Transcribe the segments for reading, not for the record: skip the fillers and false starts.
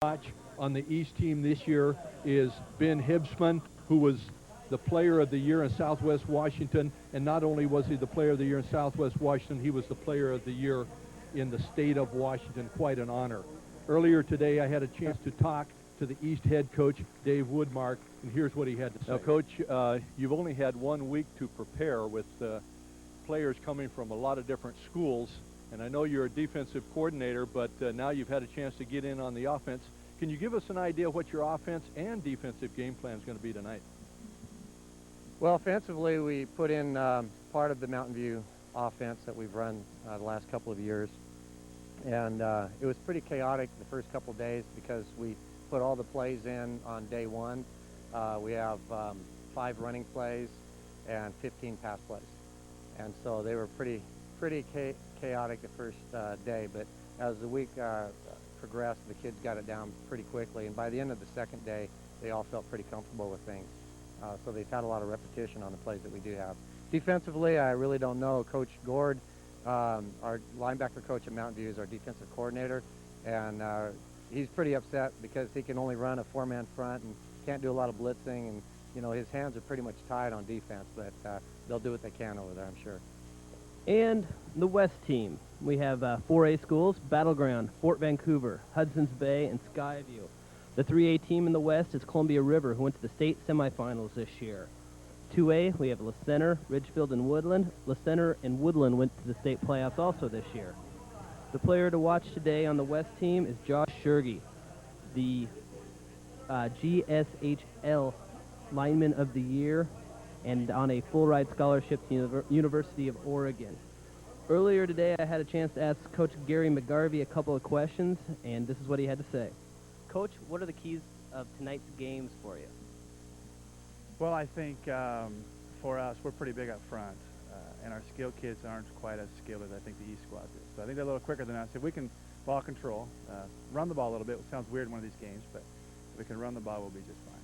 watch on the East team this year is Ben Hibsman, who was the Player of the Year in Southwest Washington, and not only was he the Player of the Year in Southwest Washington, he was the Player of the Year in the state of Washington. Quite an honor. Earlier today, I had a chance to talk to the East head coach, Dave Woodmark, and here's what he had to say. Now, Coach, you've only had 1 week to prepare with players coming from a lot of different schools, and I know you're a defensive coordinator, but now you've had a chance to get in on the offense. Can you give us an idea what your offense and defensive game plan is going to be tonight? Well, offensively, we put in part of the Mountain View offense that we've run the last couple of years, and it was pretty chaotic the first couple of days because we put all the plays in on day one. We have 5 running plays and 15 pass plays, and so they were pretty chaotic the first day, but as the week progressed, the kids got it down pretty quickly, and by the end of the second day, they all felt pretty comfortable with things. So they've had a lot of repetition on the plays that we do have. Defensively, I really don't know. Coach Gord, our linebacker coach at Mountain View, is our defensive coordinator, and he's pretty upset because he can only run a 4-man front and can't do a lot of blitzing, and you know his hands are pretty much tied on defense, but they'll do what they can over there, I'm sure. And the West team, we have 4A schools, Battleground, Fort Vancouver, Hudson's Bay, and Skyview. The 3A team in the West is Columbia River, who went to the state semifinals this year. 2A, we have La Center, Ridgefield, and Woodland. La Center and Woodland went to the state playoffs also this year. The player to watch today on the West team is Josh Shergy, the GSHL Lineman of the Year, and on a full-ride scholarship to the University of Oregon. Earlier today, I had a chance to ask Coach Gary McGarvey a couple of questions, and this is what he had to say. Coach, what are the keys of tonight's games for you? Well, I think for us, we're pretty big up front, and our skilled kids aren't quite as skilled as I think the East squad is. So I think they're a little quicker than us. If we can ball control, run the ball a little bit, it sounds weird in one of these games, but if we can run the ball, we'll be just fine.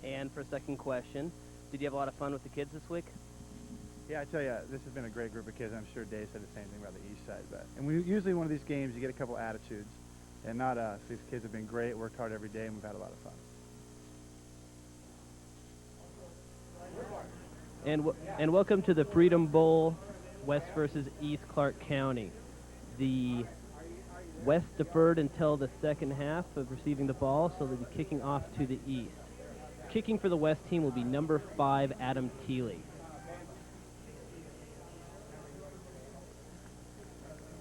And for a second question, did you have a lot of fun with the kids this week? Yeah, I tell you, this has been a great group of kids. I'm sure Dave said the same thing about the East side. And we usually one of these games, you get a couple attitudes, and not us. These kids have been great, worked hard every day, and we've had a lot of fun. And welcome to the Freedom Bowl, West versus East Clark County. The West deferred until the second half of receiving the ball, so they'll be kicking off to the East. Kicking for the West team will be number 5, Adam Thiele.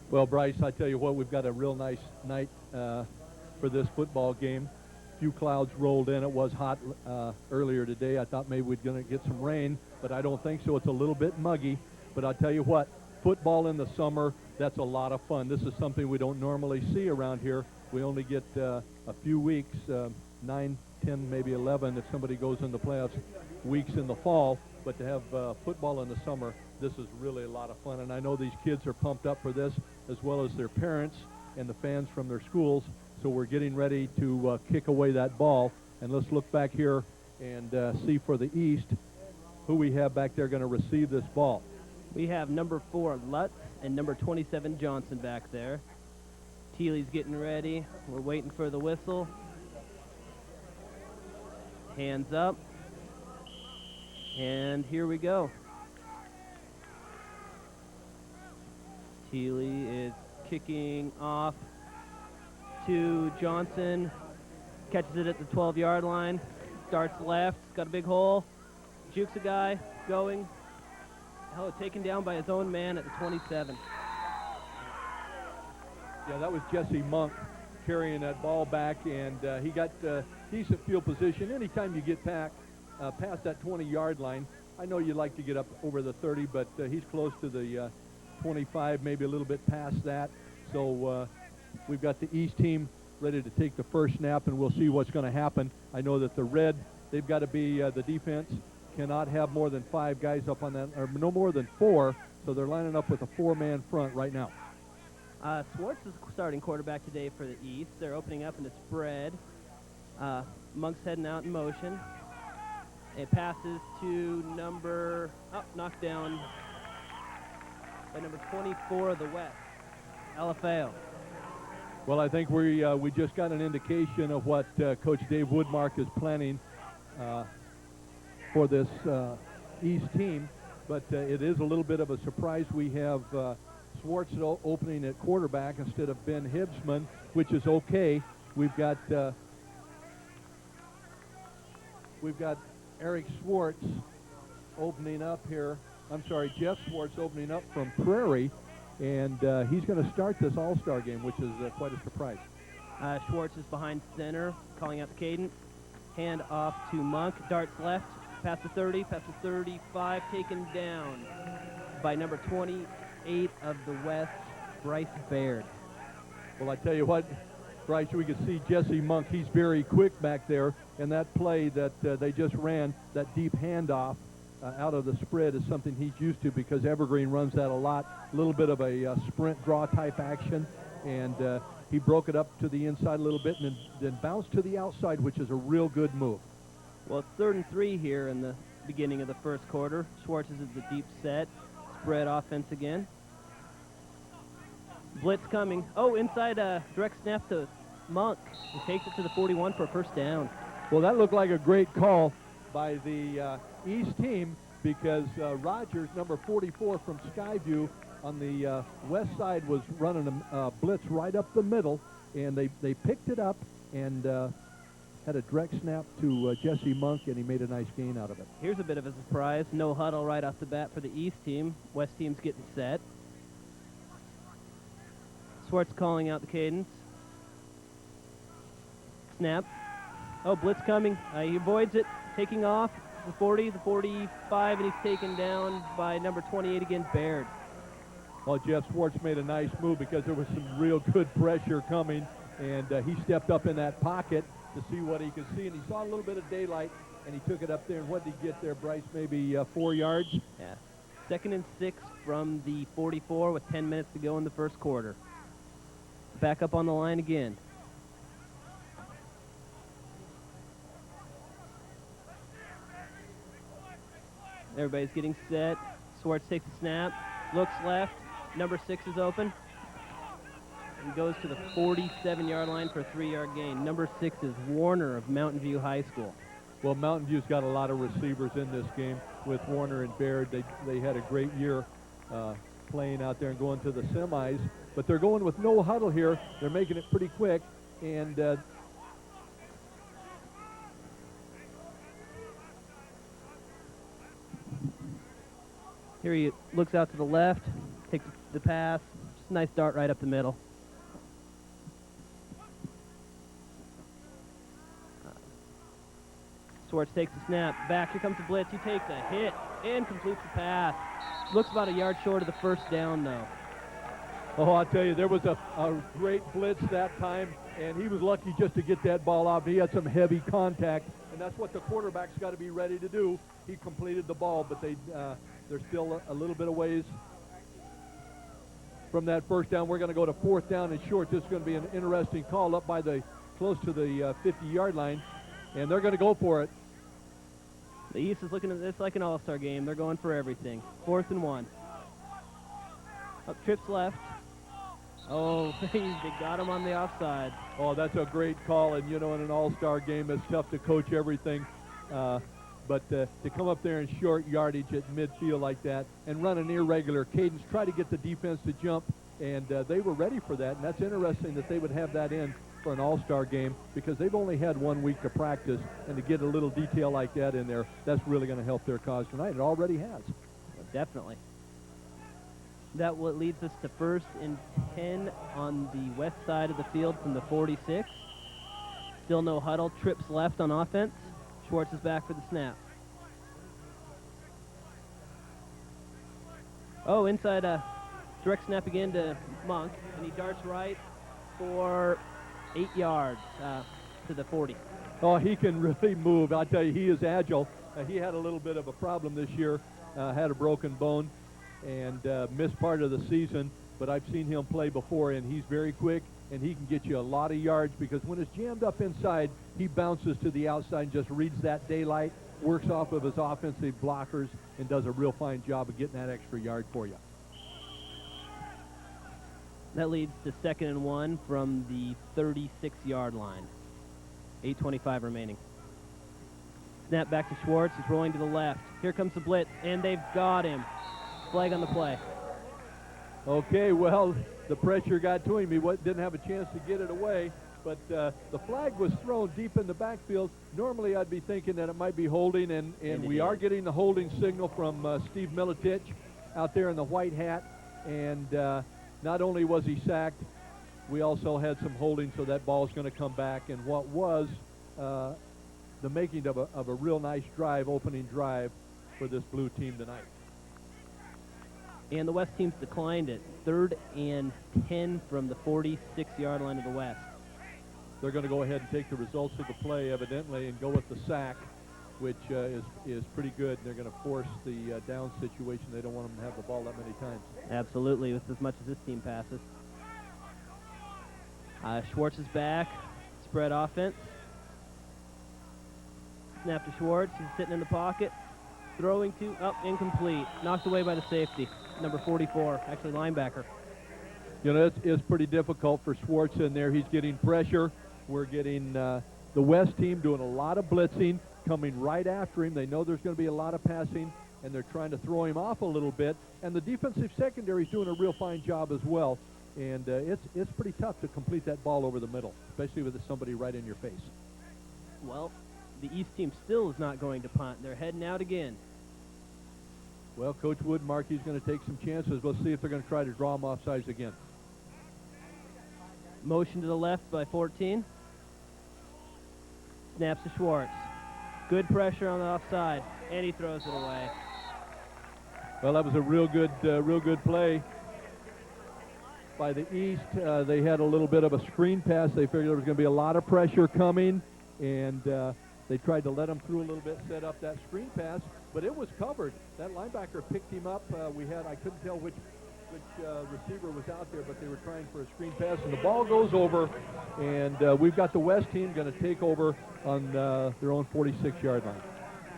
Well, Bryce, I tell you what, we've got a real nice night for this football game. A few clouds rolled in. It was hot earlier today. I thought maybe we'd going to get some rain, but I don't think so. It's a little bit muggy. But I'll tell you what, football in the summer, that's a lot of fun. This is something we don't normally see around here. We only get a few weeks, 9, 10, maybe 11 if somebody goes in the playoffs, weeks in the fall. But to have football in the summer, this is really a lot of fun. And I know these kids are pumped up for this, as well as their parents and the fans from their schools. So we're getting ready to kick away that ball. And let's look back here and see for the East who we have back there going to receive this ball. We have number 4, Lutz, and number 27, Johnson back there. Thiele's getting ready. We're waiting for the whistle. Hands up. And here we go. Thiele is kicking off to Johnson. Catches it at the 12-yard line. Starts left. Got a big hole. Jukes a guy. Going. Oh, taken down by his own man at the 27. Yeah, that was Jesse Monk carrying that ball back, and he got decent field position. Anytime you get past that 20-yard line, I know you like to get up over the 30, but he's close to the 25, maybe a little bit past that. So we've got the East team ready to take the first snap, and we'll see what's going to happen. I know that the Red, they've got to be the defense cannot have more than 5 guys up on that, or no more than 4, so they're lining up with a 4-man front right now. Swartz is starting quarterback today for the East. They're opening up in the spread. Monk's heading out in motion. It passes to knocked down by number 24 of the West, Alafeo. Well, I think we just got an indication of what Coach Dave Woodmark is planning for this East team, but it is a little bit of a surprise. We have Schwartz opening at quarterback instead of Ben Hibsman, which is okay. We've got Eric Schwartz opening up here. I'm sorry, Jeff Schwartz opening up from Prairie, and he's going to start this All-Star game, which is quite a surprise. Schwartz is behind center, calling out the cadence. Hand off to Monk. Darts left, past the 30, past the 35, taken down by number 28 of the West, Bryce Baird. Well, I tell you what, Bryce, we can see Jesse Monk. He's very quick back there, and that play that they just ran, that deep handoff out of the spread, is something he's used to because Evergreen runs that a lot. A little bit of a sprint draw type action, and he broke it up to the inside a little bit and then bounced to the outside, which is a real good move. Well, it's 3rd and 3 here in the beginning of the first quarter. Schwartz is at the deep set, spread offense again. Blitz coming. Oh, inside direct snap to Monk. He takes it to the 41 for a first down. Well, that looked like a great call by the East team because Rogers, number 44 from Skyview, on the west side was running a blitz right up the middle, and they picked it up and had a direct snap to Jesse Monk, and he made a nice gain out of it. Here's a bit of a surprise. No huddle right off the bat for the East team. West team's getting set. Schwartz calling out the cadence. Snap. Oh, blitz coming. He avoids it, taking off. The 40, the 45, and he's taken down by number 28 again, Baird. Well, Jeff Schwartz made a nice move because there was some real good pressure coming, and he stepped up in that pocket to see what he could see, and he saw a little bit of daylight, and he took it up there. And what did he get there, Bryce? Maybe 4 yards? Yeah. 2nd and 6 from the 44 with 10 minutes to go in the first quarter. Back up on the line again. Everybody's getting set. Schwartz takes a snap, looks left. Number 6 is open. And goes to the 47-yard line for a 3-yard gain. Number 6 is Warner of Mountain View High School. Well, Mountain View's got a lot of receivers in this game with Warner and Baird. They had a great year playing out there and going to the semis. But they're going with no huddle here. They're making it pretty quick. And here he looks out to the left, takes the pass. Just a nice dart right up the middle. Schwartz takes the snap. Back, here comes the blitz. He takes a hit and completes the pass. Looks about a yard short of the first down, though. oh, I'll tell you, there was a great blitz that time, and he was lucky just to get that ball off. He had some heavy contact, and that's what the quarterback's got to be ready to do. He completed the ball, but they're still a little bit of ways from that first down. We're going to go to 4th down and short. This is going to be an interesting call up by close to the 50-yard line, and they're going to go for it. The East is looking at this like an all-star game. They're going for everything. 4th and 1. Up trips left. Oh, they got him on the offside. Oh, that's a great call, and, in an all-star game, it's tough to coach everything. But to come up there in short yardage at midfield like that and run an irregular cadence, try to get the defense to jump, and they were ready for that. And that's interesting that they would have that in for an all-star game because they've only had 1 week to practice, and to get a little detail like that in there, that's really going to help their cause tonight. It already has. Definitely. That leads us to 1st and 10 on the west side of the field from the 46. Still no huddle. Trips left on offense. Schwartz is back for the snap. Oh, inside direct snap again to Monk, and he darts right for 8 yards to the 40. Oh, he can really move. I'll tell you, he is agile. He had a little bit of a problem this year, had a broken bone, and missed part of the season. But I've seen him play before, and he's very quick, and he can get you a lot of yards because when it's jammed up inside, he bounces to the outside and just reads that daylight, works off of his offensive blockers, and does a real fine job of getting that extra yard for you. That leads to 2nd and 1 from the 36-yard line. 8:25 remaining. Snap back to Schwartz. He's rolling to the left. Here comes the blitz, and they've got him. Flag on the play. Okay, well, the pressure got to him. He didn't have a chance to get it away, but the flag was thrown deep in the backfield. Normally, I'd be thinking that it might be holding, and we are getting the holding signal from Steve Militich out there in the white hat. And not only was he sacked, we also had some holding, so that ball is going to come back. And what was the making of a real nice drive, opening drive for this blue team tonight. And the West team's declined it. 3rd and 10 from the 46-yard line of the West. They're going to go ahead and take the results of the play, evidently, and go with the sack, which is pretty good. They're going to force the down situation. They don't want them to have the ball that many times. Absolutely, with as much as this team passes. Schwartz is back. Spread offense. Snap to Schwartz. He's sitting in the pocket. Throwing to, incomplete. Knocked away by the safety, number 44, actually linebacker. You know, it's pretty difficult for Schwartz in there. He's getting pressure. We're getting the West team doing a lot of blitzing, coming right after him. They know there's going to be a lot of passing, and they're trying to throw him off a little bit. And the defensive secondary is doing a real fine job as well. And it's pretty tough to complete that ball over the middle, especially with somebody right in your face. Well, the East team still is not going to punt. They're heading out again. Well, Coach Woodmarkey's going to take some chances. We'll see if they're going to try to draw him offsides again. Motion to the left by 14. Snaps to Schwartz. Good pressure on the offside, and he throws it away. Well, that was a real good play by the East. They had a little bit of a screen pass. They figured there was going to be a lot of pressure coming, and they tried to let him through a little bit, set up that screen pass, but it was covered. That linebacker picked him up. I couldn't tell which receiver was out there, but they were trying for a screen pass, and the ball goes over, and we've got the West team going to take over on their own 46-yard line.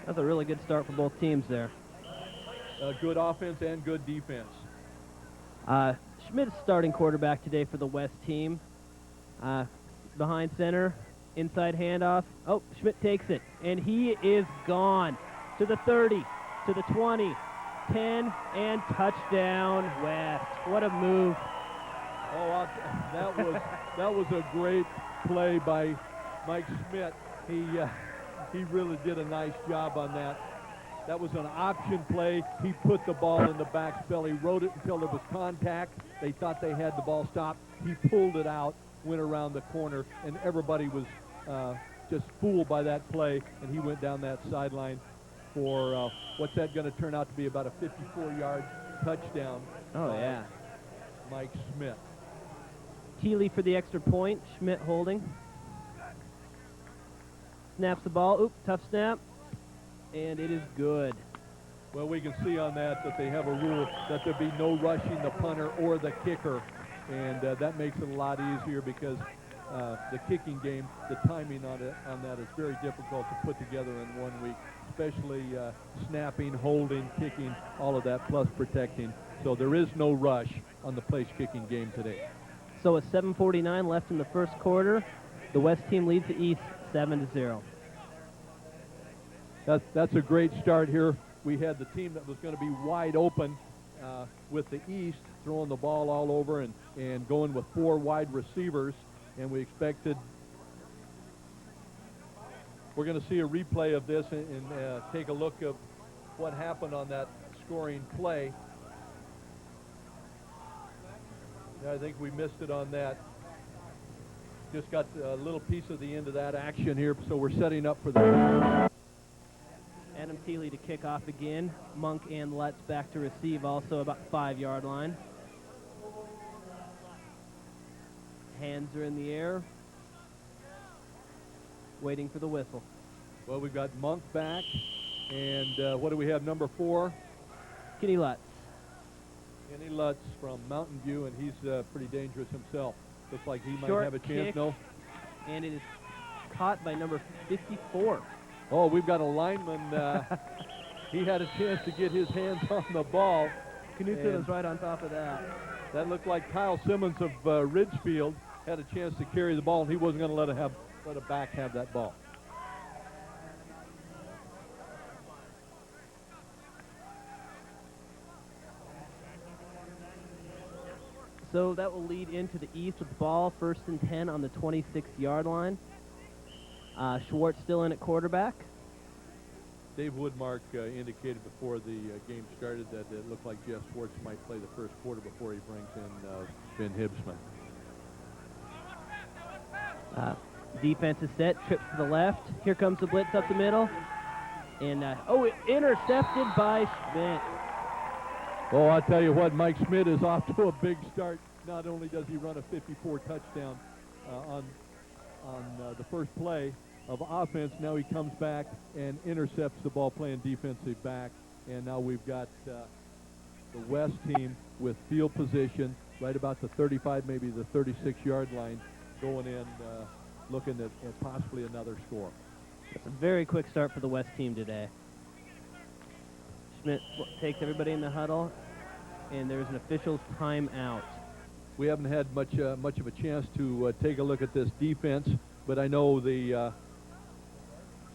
That's a really good start for both teams there. Good offense and good defense. Schmidt's starting quarterback today for the West team. Behind center, inside handoff. Oh, Schmidt takes it, and he is gone to the 30, to the 20, 10, and touchdown West. What a move. Oh, that was a great play by Mike Schmidt. He really did a nice job on that. That was an option play. He put the ball in the back's belly, rode it until there was contact. They thought they had the ball stopped. He pulled it out, went around the corner, and everybody was just fooled by that play, and he went down that sideline for what's that going to turn out to be, about a 54-yard touchdown. Oh, yeah. Mike Schmidt. Keeley for the extra point. Schmidt holding. Snaps the ball. Oop, tough snap. And it is good. Well, we can see on that they have a rule that there be no rushing the punter or the kicker, and that makes it a lot easier because the kicking game, the timing on that is very difficult to put together in 1 week, especially snapping, holding, kicking, all of that, plus protecting. So there is no rush on the place kicking game today. So with 7:49 left in the first quarter, the West team leads the East 7-0. That's a great start here. We had the team that was going to be wide open with the East throwing the ball all over and going with 4 wide receivers, and we expected we're going to see a replay of this and take a look of what happened on that scoring play. I think we missed it on that. Just got a little piece of the end of that action here, so we're setting up for the Adam Thiele to kick off again. Monk and Lutz back to receive, also about the 5-yard line. Hands are in the air. Waiting for the whistle. Well, we've got Monk back, and what do we have, number 4? Kenny Lutz. Kenny Lutz from Mountain View, and he's pretty dangerous himself. Looks like he might Short have a chance. kick, No. And it is caught by number 54. Oh, we've got a lineman. He had a chance to get his hands on the ball. Knutson was right on top of that. That looked like Kyle Simmons of Ridgefield had a chance to carry the ball, and he wasn't going to let a back have that ball. So that will lead into the east with the ball, 1st and 10 on the 26-yard line. Schwartz still in at quarterback. Dave Woodmark indicated before the game started that it looked like Jeff Schwartz might play the first quarter before he brings in Ben Hibsman. Defense is set, trips to the left. Here comes the blitz up the middle. And, intercepted by Schmidt. Oh, I tell you what, Mike Schmidt is off to a big start. Not only does he run a 54 touchdown on the first play of offense, now he comes back and intercepts the ball playing defensive back. And now we've got the West team with field position right about the 35, maybe the 36-yard line, going in, looking at possibly another score. It's a very quick start for the West team today. Schmidt takes everybody in the huddle, and there's an official's timeout. We haven't had much of a chance to take a look at this defense, but I know the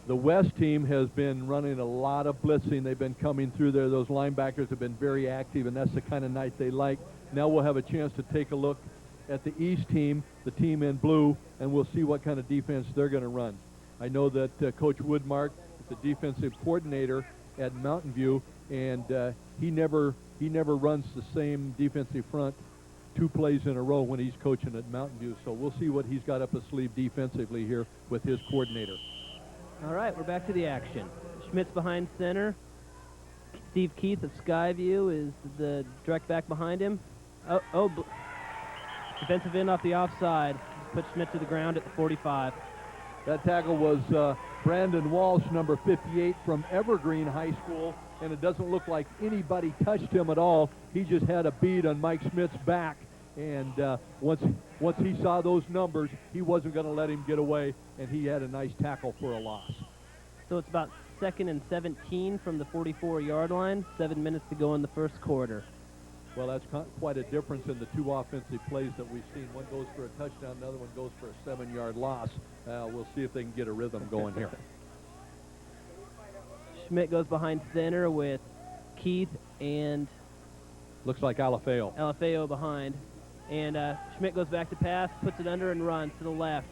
West team has been running a lot of blitzing. They've been coming through there. Those linebackers have been very active, and that's the kind of night they like. Now we'll have a chance to take a look at the East team, the team in blue, and we'll see what kind of defense they're going to run. I know that Coach Woodmark is the defensive coordinator at Mountain View, and he never runs the same defensive front 2 plays in a row when he's coaching at Mountain View. So we'll see what he's got up his sleeve defensively here with his coordinator. All right, we're back to the action. Schmidt's behind center. Steve Keith of Skyview is the direct back behind him. Defensive end off the offside. Put Schmidt to the ground at the 45. That tackle was Brandon Walsh, number 58 from Evergreen High School, and it doesn't look like anybody touched him at all. He just had a bead on Mike Schmidt's back, and once he saw those numbers, he wasn't going to let him get away, and he had a nice tackle for a loss. So it's about 2nd and 17 from the 44-yard line. 7 minutes to go in the first quarter. Well, that's quite a difference in the 2 offensive plays that we've seen. One goes for a touchdown, another one goes for a 7-yard loss. We'll see if they can get a rhythm going here. Schmidt goes behind center with Keith and Looks like Alafeo. Alafeo behind. And Schmidt goes back to pass, puts it under and runs to the left.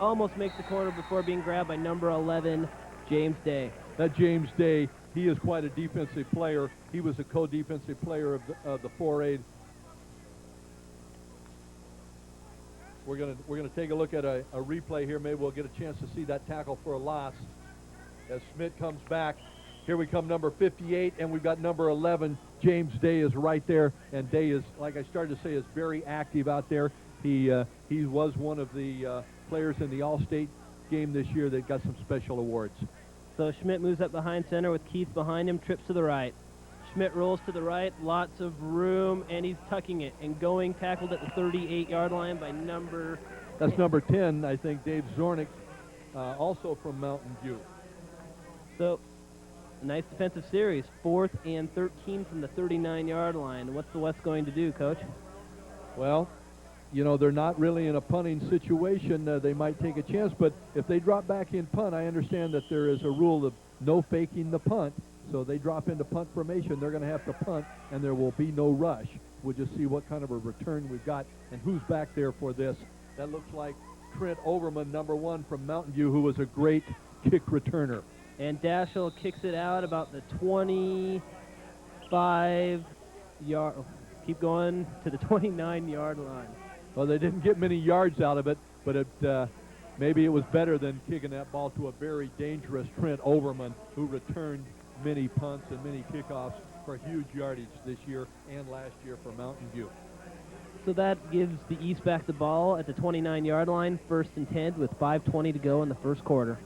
Almost makes the corner before being grabbed by number 11, James Day. That James Day, he is quite a defensive player. He was a co-defensive player of the 4A. We're gonna take a look at a replay here. Maybe we'll get a chance to see that tackle for a loss as Schmidt comes back. Here we come, number 58, and we've got number 11. James Day is right there, and Day is, like I started to say, is very active out there. He was one of the players in the All-State game this year that got some special awards. So Schmidt moves up behind center with Keith behind him, trips to the right. Schmidt rolls to the right, lots of room, and he's tucking it and going, tackled at the 38-yard line by number... That's number 10, I think, Dave Zornick, also from Mountain View. So, a nice defensive series, 4th and 13 from the 39-yard line. What's the West going to do, Coach? Well, you know, they're not really in a punting situation. They might take a chance, but if they drop back in punt, I understand that there is a rule of no faking the punt. So they drop into punt formation, they're going to have to punt, and there will be no rush. We'll just see what kind of a return we've got and who's back there for this. That looks like Trent Overman, number 1 from Mountain View, who was a great kick returner. And Dashel kicks it out about the 25-yard, keep going to the 29-yard line. Well, they didn't get many yards out of it, but maybe it was better than kicking that ball to a very dangerous Trent Overman, who returned many punts and many kickoffs for huge yardage this year and last year for Mountain View. So that gives the East back the ball at the 29-yard line, 1st and 10 with 5:20 to go in the first quarter.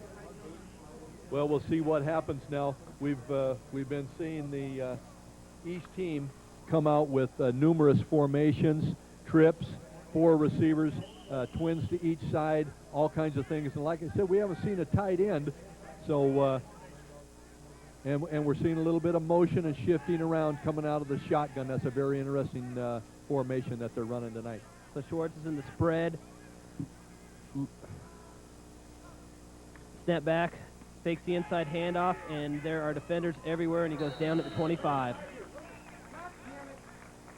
Well, we'll see what happens now. We've been seeing the East team come out with numerous formations, trips, 4 receivers, twins to each side, all kinds of things. And like I said, we haven't seen a tight end, so and we're seeing a little bit of motion and shifting around coming out of the shotgun. That's a very interesting formation that they're running tonight. So Schwartz is in the spread. Snap back, fakes the inside handoff, and there are defenders everywhere, and he goes down at the 25.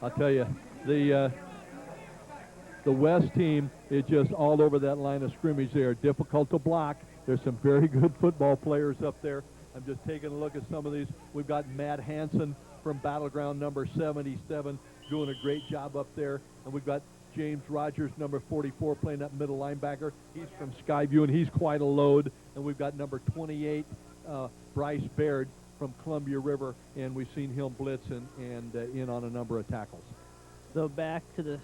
I'll tell you, the West team is just all over that line of scrimmage. They are difficult to block. There's some very good football players up there. I'm just taking a look at some of these. We've got Matt Hansen from Battleground number 77 doing a great job up there. And we've got James Rogers, number 44, playing that middle linebacker. He's from Skyview, and he's quite a load. And we've got number 28, Bryce Baird from Columbia River, and we've seen him blitz and in on a number of tackles. So back to the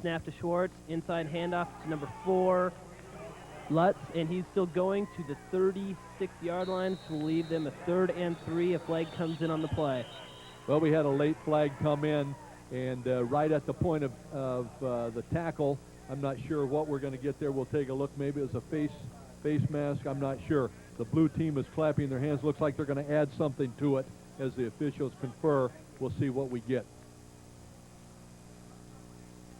snap to Schwartz, inside handoff to number 4, Lutz, and he's still going to the 36-yard line, which will leave them a 3rd and 3. A flag comes in on the play. Well, we had a late flag come in, and right at the point of the tackle, I'm not sure what we're going to get there. We'll take a look. Maybe it was a face mask. I'm not sure. The blue team is clapping their hands. Looks like they're going to add something to it as the officials confer. We'll see what we get.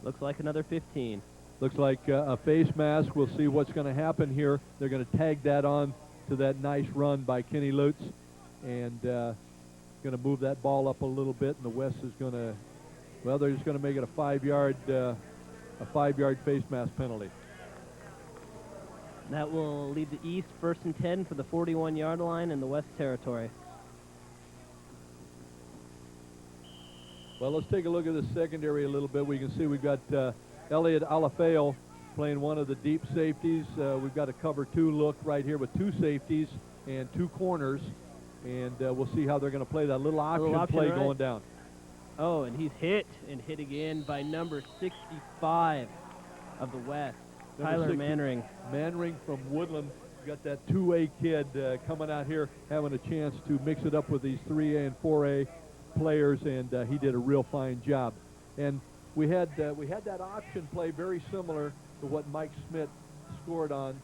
Looks like another 15. Looks like a face mask. We'll see what's going to happen here. They're going to tag that on to that nice run by Kenny Lutz, and going to move that ball up a little bit. And the West is going to, well, they're just going to make it a 5-yard face mask penalty. That will leave the East 1st and 10 for the 41-yard line in the West territory. Well, let's take a look at the secondary a little bit. We can see we've got Elliot Alafeo playing one of the deep safeties. We've got a cover 2 look right here with 2 safeties and 2 corners. And we'll see how they're going to play that little option play right. going down. Oh, and he's hit again by number 65 of the West, Number Tyler 60, Mannering. Mannering from Woodland. Got that 2A kid coming out here having a chance to mix it up with these 3A and 4A players, and he did a real fine job. And we had that option play very similar to what Mike Smith scored on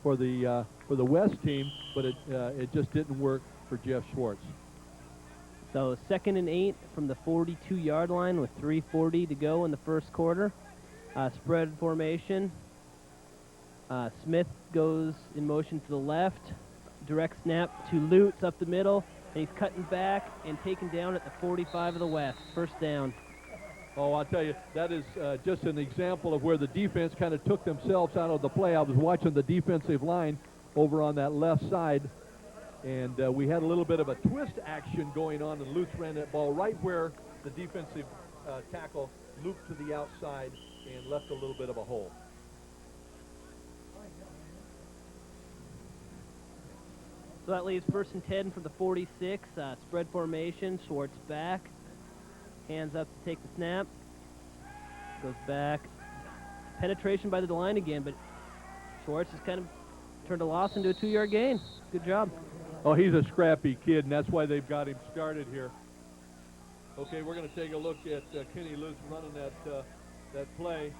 for the West team, but it just didn't work for Jeff Schwartz. So 2nd and 8 from the 42-yard line with 3:40 to go in the first quarter. Spread formation. Smith goes in motion to the left. Direct snap to Lutz up the middle. And he's cutting back and taken down at the 45 of the West. 1st down. Oh, I'll tell you, that is just an example of where the defense kind of took themselves out of the play. I was watching the defensive line over on that left side, and we had a little bit of a twist action going on, and Lutz ran that ball right where the defensive tackle looped to the outside and left a little bit of a hole. So that leaves 1st and 10 for the 46. Spread formation. Schwartz back. Hands up to take the snap. Goes back. Penetration by the line again, but Schwartz has kind of turned a loss into a 2-yard gain. Good job. Oh, he's a scrappy kid, and that's why they've got him started here. Okay, we're going to take a look at Kenny Lutz running that play.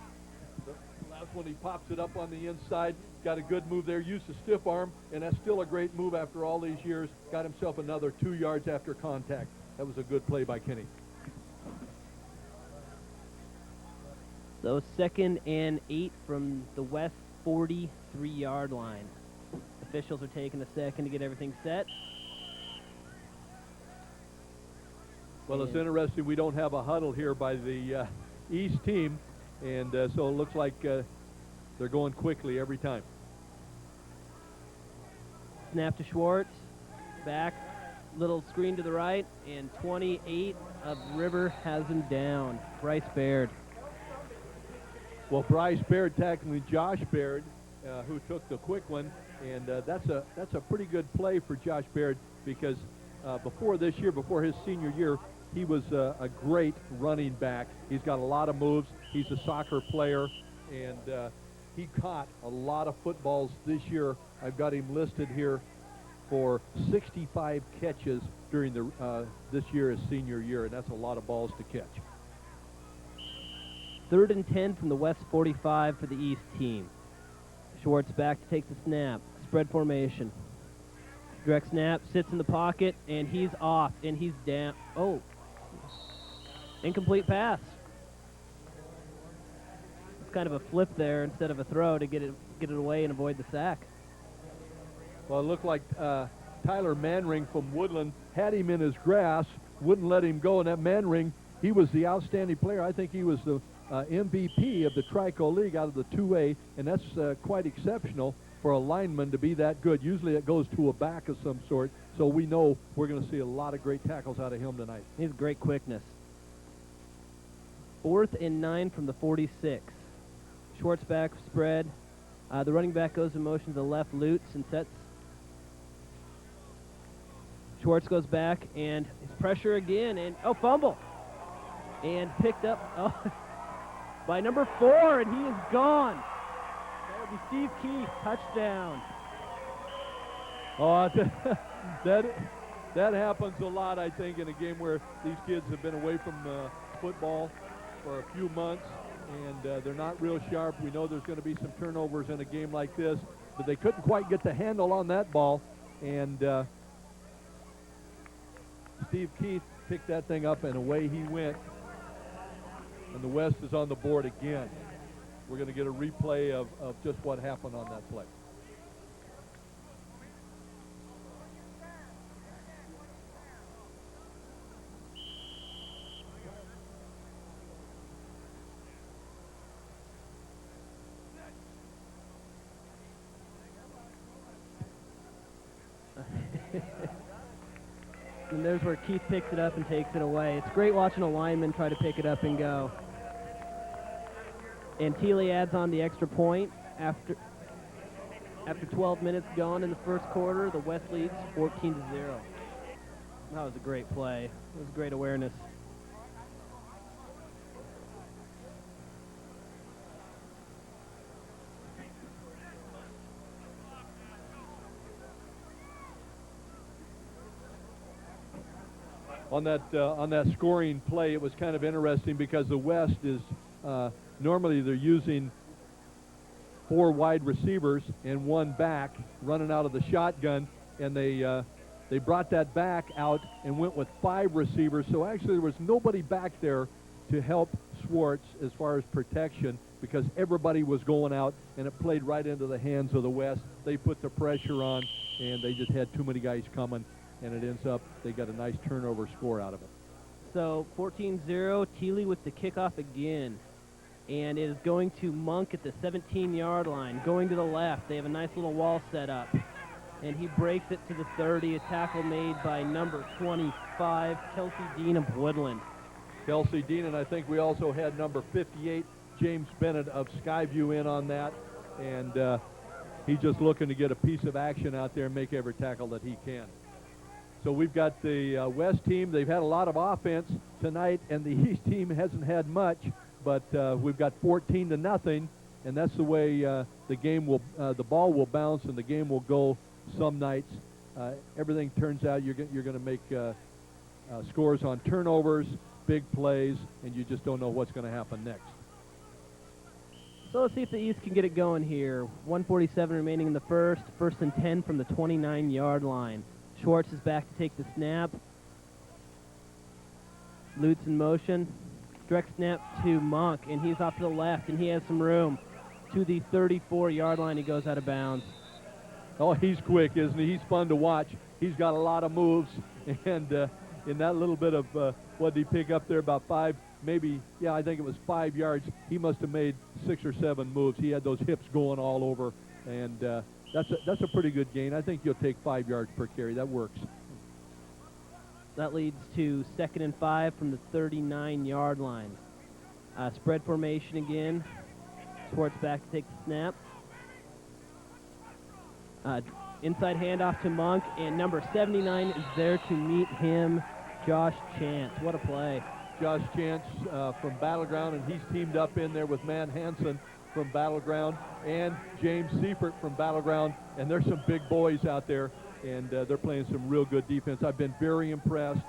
The last one, he pops it up on the inside. Got a good move there. Used a stiff arm, and that's still a great move after all these years. Got himself another 2 yards after contact. That was a good play by Kenny. So 2nd and 8 from the West 43-yard line. Officials are taking a second to get everything set. Well, it's interesting. We don't have a huddle here by the East team, and so it looks like they're going quickly every time. Snap to Schwartz. Back. Little screen to the right, and 28 of River has him down. Bryce Baird. Well, Bryce Baird tackling Josh Baird, who took the quick one, and that's a pretty good play for Josh Baird because before this year, before his senior year, he was a great running back. He's got a lot of moves. He's a soccer player, and he caught a lot of footballs this year. I've got him listed here for 65 catches during this year, his senior year, and that's a lot of balls to catch. 3rd and 10 from the West 45 for the East team. Schwartz back to take the snap. Spread formation. Direct snap, sits in the pocket, and he's off, and he's down. Oh, incomplete pass. kind of a flip there instead of a throw to get it away and avoid the sack. Well, it looked like Tyler Manring from Woodland had him in his grasp, wouldn't let him go, and that Manring, he was the outstanding player. I think he was the MVP of the Trico League out of the 2A, and that's quite exceptional for a lineman to be that good. Usually it goes to a back of some sort, so we know we're going to see a lot of great tackles out of him tonight. He has great quickness. 4th and 9 from the 46. Schwartz back spread. The running back goes in motion to the left, Lutz, and sets. Schwartz goes back, and it's pressure again, and fumble. And picked up by number 4, and he is gone. That would be Steve Keith, touchdown. Oh, that happens a lot, I think, in a game where these kids have been away from football for a few months, and they're not real sharp. We know there's going to be some turnovers in a game like this, but they couldn't quite get the handle on that ball, and Steve Keith picked that thing up, and away he went. And the West is on the board again. We're going to get a replay of just what happened on that play. And there's where Keith picks it up and takes it away. It's great watching a lineman try to pick it up and go. And Thiele adds on the extra point after 12 minutes gone in the first quarter. The West leads 14-0. That was a great play. It was great awareness. On that scoring play, it was kind of interesting because the West is normally they're using 4 wide receivers and 1 back running out of the shotgun, and they brought that back out and went with 5 receivers. So actually there was nobody back there to help Schwartz as far as protection because everybody was going out, and it played right into the hands of the West. They put the pressure on, and they just had too many guys coming. And it ends up they got a nice turnover score out of it. So 14-0, Thiele with the kickoff again. And it is going to Monk at the 17-yard line, going to the left. They have a nice little wall set up. And he breaks it to the 30, a tackle made by number 25, Kelsey Dean of Woodland. Kelsey Dean, and I think we also had number 58, James Bennett of Skyview in on that. And he's just looking to get a piece of action out there and make every tackle that he can. So we've got the West team. They've had a lot of offense tonight, and the East team hasn't had much. But we've got 14-0, and that's the way the game will. The ball will bounce, and the game will go. Some nights, everything turns out you're going to make scores on turnovers, big plays, and you just don't know what's going to happen next. So let's see if the East can get it going here. 1:47 remaining in the first. 1st and 10 from the 29-yard line. Schwartz is back to take the snap. Lutz in motion. Direct snap to Monk, and he's off to the left, and he has some room. To the 34-yard line, he goes out of bounds. Oh, he's quick, isn't he? He's fun to watch. He's got a lot of moves, and in that little bit of what did he pick up there, about 5, maybe, yeah, I think it was 5 yards. He must have made 6 or 7 moves. He had those hips going all over, and that's a pretty good gain. I think you'll take 5 yards per carry. That works. That leads to 2nd and 5 from the 39-yard line. Spread formation again. Schwartz back to take the snap. Inside handoff to Monk, and number 79 is there to meet him, Josh Chance. What a play. Josh Chance from Battleground, and he's teamed up in there with Man Hansen from Battleground and James Seifert from Battleground, and there's some big boys out there, and they're playing some real good defense. I've been very impressed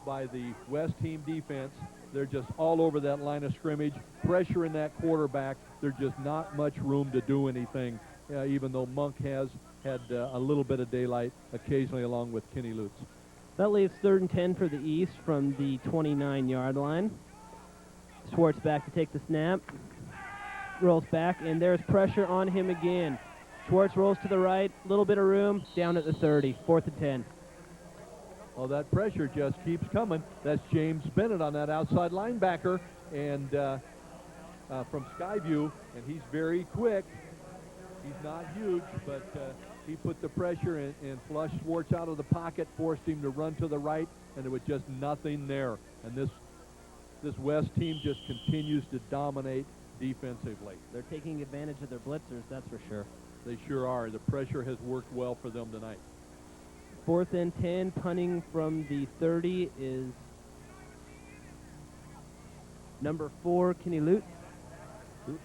by the West team defense. They're just all over that line of scrimmage, pressuring that quarterback. There's just not much room to do anything, even though Monk has had a little bit of daylight occasionally along with Kenny Lutz. That leaves 3rd and 10 for the East from the 29-yard line. Schwartz back to take the snap. rolls back, and there's pressure on him again. Schwartz rolls to the right, little bit of room, down at the 30, 4th and 10. Well, that pressure just keeps coming. That's James Bennett on that outside linebacker, and from Skyview, and he's very quick. He's not huge, but he put the pressure and flushed Schwartz out of the pocket, forced him to run to the right, and there was just nothing there. And this West team just continues to dominate defensively. They're taking advantage of their blitzers, that's for sure. They sure are. The pressure has worked well for them tonight. 4th and 10, punting from the 30 is number 4, Kenny Lutz.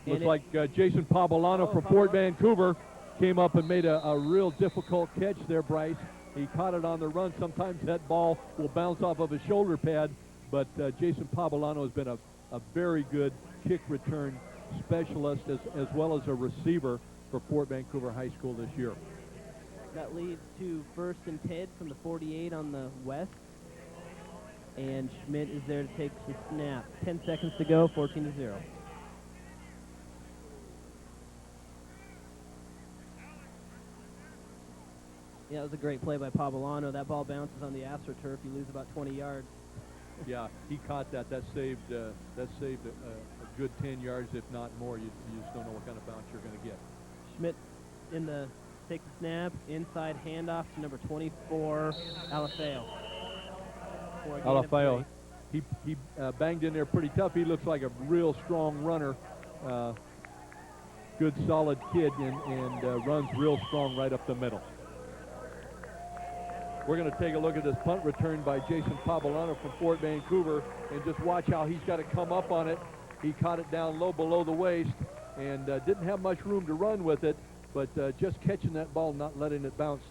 Looks like Jason Pabolano from Fort Vancouver came up and made a real difficult catch there, Bryce. He caught it on the run. Sometimes that ball will bounce off of his shoulder pad, but Jason Pabolano has been a very good kick return specialist as well as a receiver for Fort Vancouver High School this year. That leads to 1st and 10 from the 48 on the west. And Schmidt is there to take the snap. 10 seconds to go, 14-0. Yeah, it was a great play by Pabolano. That ball bounces on the AstroTurf. You lose about 20 yards. Yeah, he caught that. That saved a good 10 yards, if not more. You just don't know what kind of bounce you're going to get. Schmidt takes the snap, inside handoff to number 24, Alafeo. Alafeo, he banged in there pretty tough. He looks like a real strong runner. Good, solid kid, and runs real strong right up the middle. We're going to take a look at this punt return by Jason Pabolano from Fort Vancouver, and just watch how he's got to come up on it. He caught it down low below the waist and didn't have much room to run with it, but just catching that ball, not letting it bounce,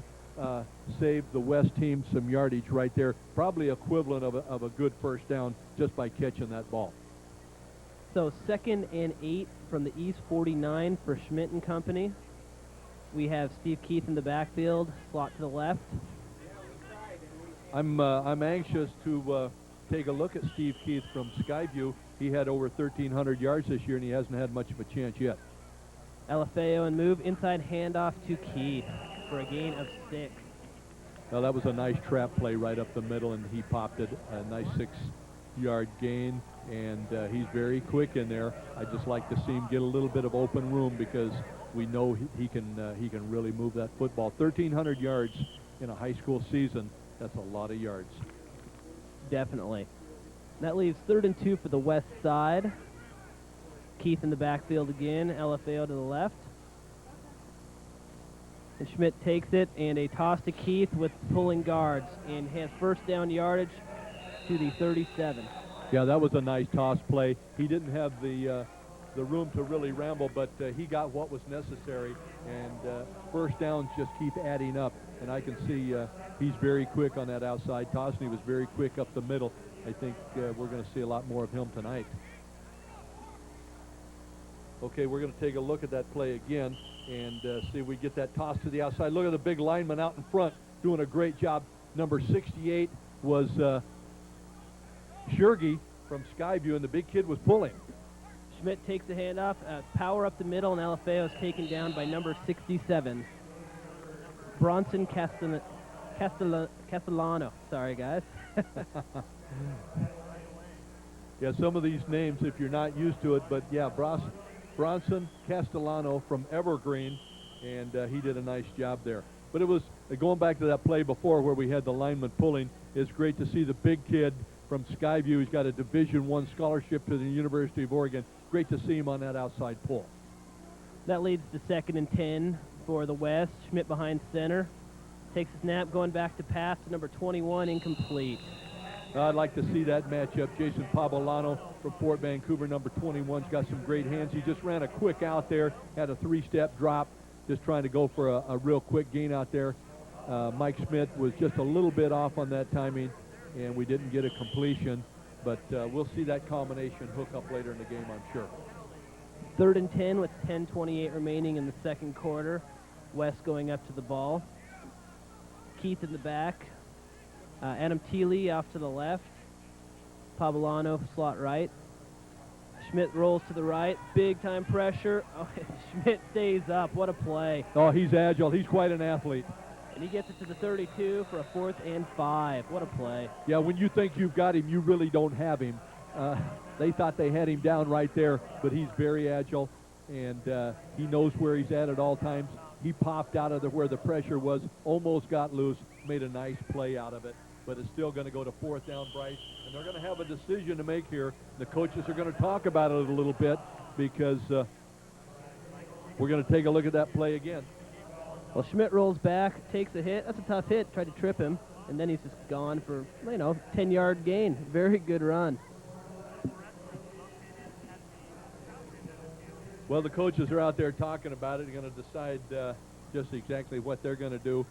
saved the West team some yardage right there. Probably equivalent of a good first down just by catching that ball. So 2nd and 8 from the East 49 for Schmidt and company. We have Steve Keith in the backfield, slot to the left. I'm anxious to take a look at Steve Keith from Skyview. He had over 1,300 yards this year, and he hasn't had much of a chance yet. Alafeo and move, inside handoff to Keith for a gain of 6. Well, that was a nice trap play right up the middle, and he popped it, a nice 6-yard gain, and he's very quick in there. I just like to see him get a little bit of open room because we know he can really move that football. 1,300 yards in a high school season, that's a lot of yards. Definitely. That leaves 3rd and 2 for the west side. Keith in the backfield again, Alafeo to the left. And Schmidt takes it, and a toss to Keith with pulling guards, and has first down yardage to the 37. Yeah, that was a nice toss play. He didn't have the room to really ramble, but he got what was necessary, and first downs just keep adding up. And I can see he's very quick on that outside toss, and he was very quick up the middle. I think we're going to see a lot more of him tonight. Okay, we're going to take a look at that play again and see if we get that toss to the outside. Look at the big lineman out in front doing a great job. Number 68 was Shergy from Skyview, and the big kid was pulling. Schmidt takes the handoff, power up the middle, and Alafeo is taken down by number 67, Bronson Castellano. Sorry, guys. Yeah, some of these names, if you're not used to it, but yeah, Bronson Castellano from Evergreen, and he did a nice job there. But it was, going back to that play before where we had the lineman pulling, it's great to see the big kid from Skyview. He's got a Division I scholarship to the University of Oregon. Great to see him on that outside pull. That leads to 2nd and 10 for the West. Schmidt behind center. Takes a snap, going back to pass to number 21, incomplete. I'd like to see that matchup. Jason Pabolano from Fort Vancouver, number 21's got some great hands. He just ran a quick out there, had a 3-step drop, just trying to go for a real quick gain out there. Mike Schmidt was just a little bit off on that timing, and we didn't get a completion, but we'll see that combination hook up later in the game, I'm sure. 3rd and 10 with 10:28 remaining in the second quarter. West going up to the ball. Keith in the back. Adam Thiele off to the left. Pabolano slot right. Schmidt rolls to the right. Big time pressure. Oh, Schmidt stays up. What a play. Oh, he's agile. He's quite an athlete. And he gets it to the 32 for a 4th and 5. What a play. Yeah, when you think you've got him, you really don't have him. They thought they had him down right there, but he's very agile, and he knows where he's at all times. He popped out of where the pressure was, almost got loose, made a nice play out of it, but it's still going to go to 4th down, Bryce, and they're going to have a decision to make here. The coaches are going to talk about it a little bit because we're going to take a look at that play again. Well, Schmidt rolls back, takes a hit. That's a tough hit. Tried to trip him, and then he's just gone for, 10-yard gain. Very good run. Well, the coaches are out there talking about it. They're going to decide just exactly what they're going to do.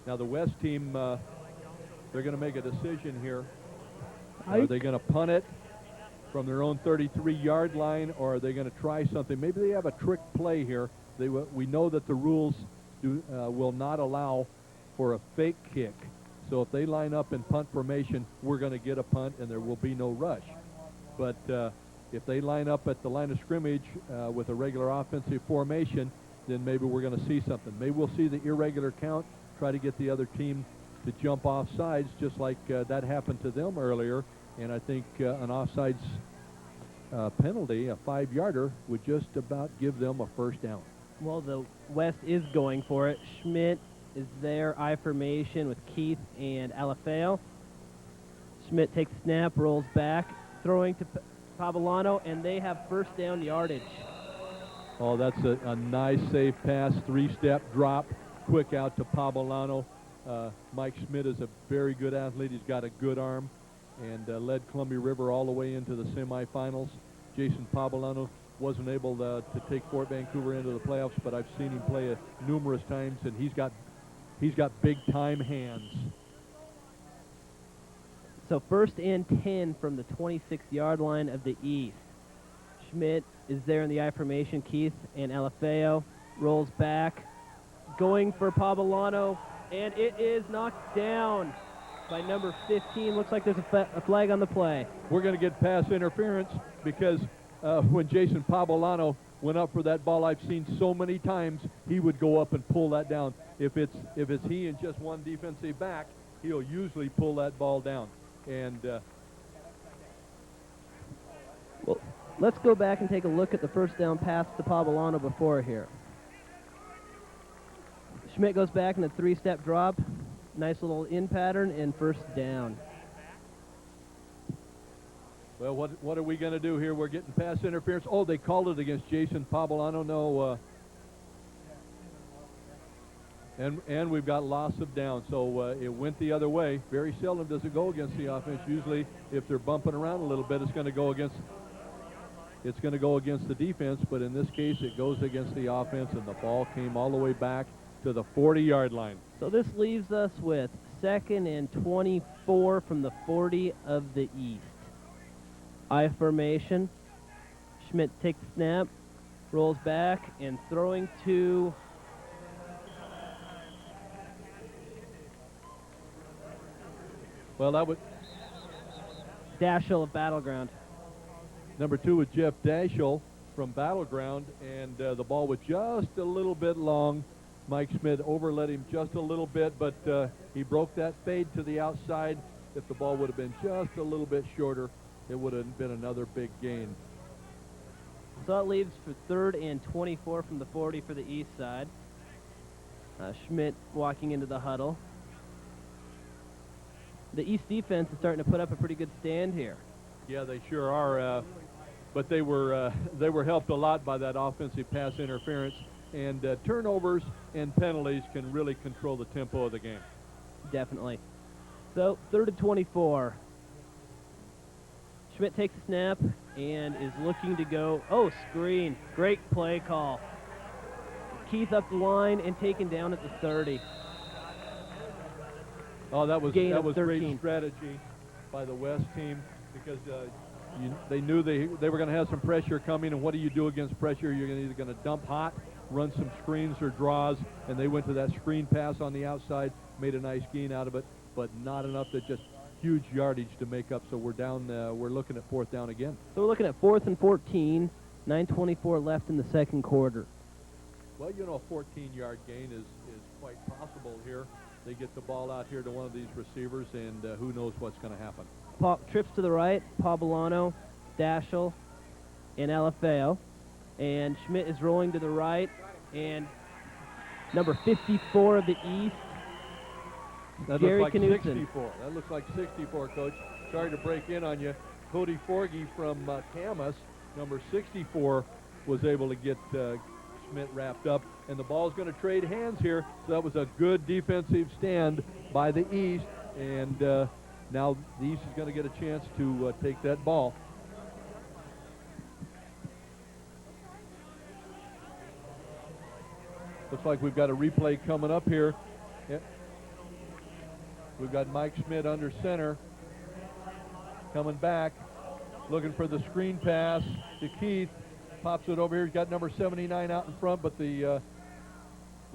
Now, the West team, they're going to make a decision here. Are they going to punt it from their own 33-yard line, or are they going to try something? Maybe they have a trick play here. We know that the rules will not allow for a fake kick. So if they line up in punt formation, we're going to get a punt, and there will be no rush. But if they line up at the line of scrimmage with a regular offensive formation, then maybe we're going to see something. Maybe we'll see the irregular count, try to get the other team to jump off sides, just like that happened to them earlier. And I think an offsides penalty, a 5-yarder, would just about give them a 1st down. Well, the West is going for it. Schmidt is there, I formation with Keith and Alafeo. Schmidt takes a snap, rolls back, throwing to Pavolano, and they have 1st down yardage. Oh, that's a nice, safe pass, 3-step drop, quick out to Pavolano. Mike Schmidt is a very good athlete. He's got a good arm and led Columbia River all the way into the semifinals. Jason Pavolano wasn't able to take Fort Vancouver into the playoffs, but I've seen him play numerous times, and he's got big-time hands. So 1st and 10 from the 26-yard line of the East. Schmidt is there in the I formation. Keith and Alafeo rolls back, going for Pavolano, and it is knocked down by number 15. Looks like there's a flag on the play. We're going to get pass interference because when Jason Pavolano went up for that ball, I've seen so many times he would go up and pull that down. If it's he and just one defensive back, he'll usually pull that ball down. And well, let's go back and take a look at the 1st down pass to Pavolano before here. Schmidt goes back in a 3-step drop. Nice little in pattern and 1st down. well, what are we going to do here? We're getting pass interference. Oh, they called it against Jason Pavolano. No. And we've got loss of down, so it went the other way. Very seldom does it go against the offense. Usually, if they're bumping around a little bit, it's going to go against the defense. But in this case, it goes against the offense, and the ball came all the way back to the 40-yard line. So this leaves us with 2nd and 24 from the 40 of the East. I formation. Schmidt takes the snap, rolls back, and throwing to That would Daschel of Battleground. number 2 with Jeff Daschel from Battleground, and the ball was just a little bit long. Mike Schmidt overlet him just a little bit, but he broke that fade to the outside. If the ball would have been just a little bit shorter, it would have been another big gain. So it leaves for 3rd and 24 from the 40 for the East side. Schmidt walking into the huddle. The East defense is starting to put up a pretty good stand here. Yeah, they sure are. But they were helped a lot by that offensive pass interference, and turnovers and penalties can really control the tempo of the game. Definitely. So 3rd and 24. Schmidt takes a snap and is looking to go. Oh, screen. Great play call. Keith up the line and taken down at the 30. Oh, that was Gain of great 13. strategy by the West team because they knew they were going to have some pressure coming. And what do you do against pressure? You're either going to dump hot, run some screens or draws, and they went to that screen pass on the outside, made a nice gain out of it, but not enough to just huge yardage to make up. So we're down. We're looking at 4th down again. So we're looking at 4th and 14, 9:24 left in the second quarter. Well, you know, a 14-yard gain is quite possible here. They get the ball out here to one of these receivers, and who knows what's going to happen. Trips to the right, Pablano, Daschel, and Alafeo. And Schmidt is rolling to the right, and number 54 of the East, That Gary looks like Knudsen. 64. That looks like 64, Coach. Sorry to break in on you. Cody Forgy from Camas, number 64, was able to get Schmidt wrapped up, and the ball's going to trade hands here. So that was a good defensive stand by the East, and now the East is going to get a chance to take that ball. Looks like we've got a replay coming up here. Yep. We've got Mike Schmidt under center, coming back, looking for the screen pass to Keith. Pops it over here. He's got number 79 out in front, but the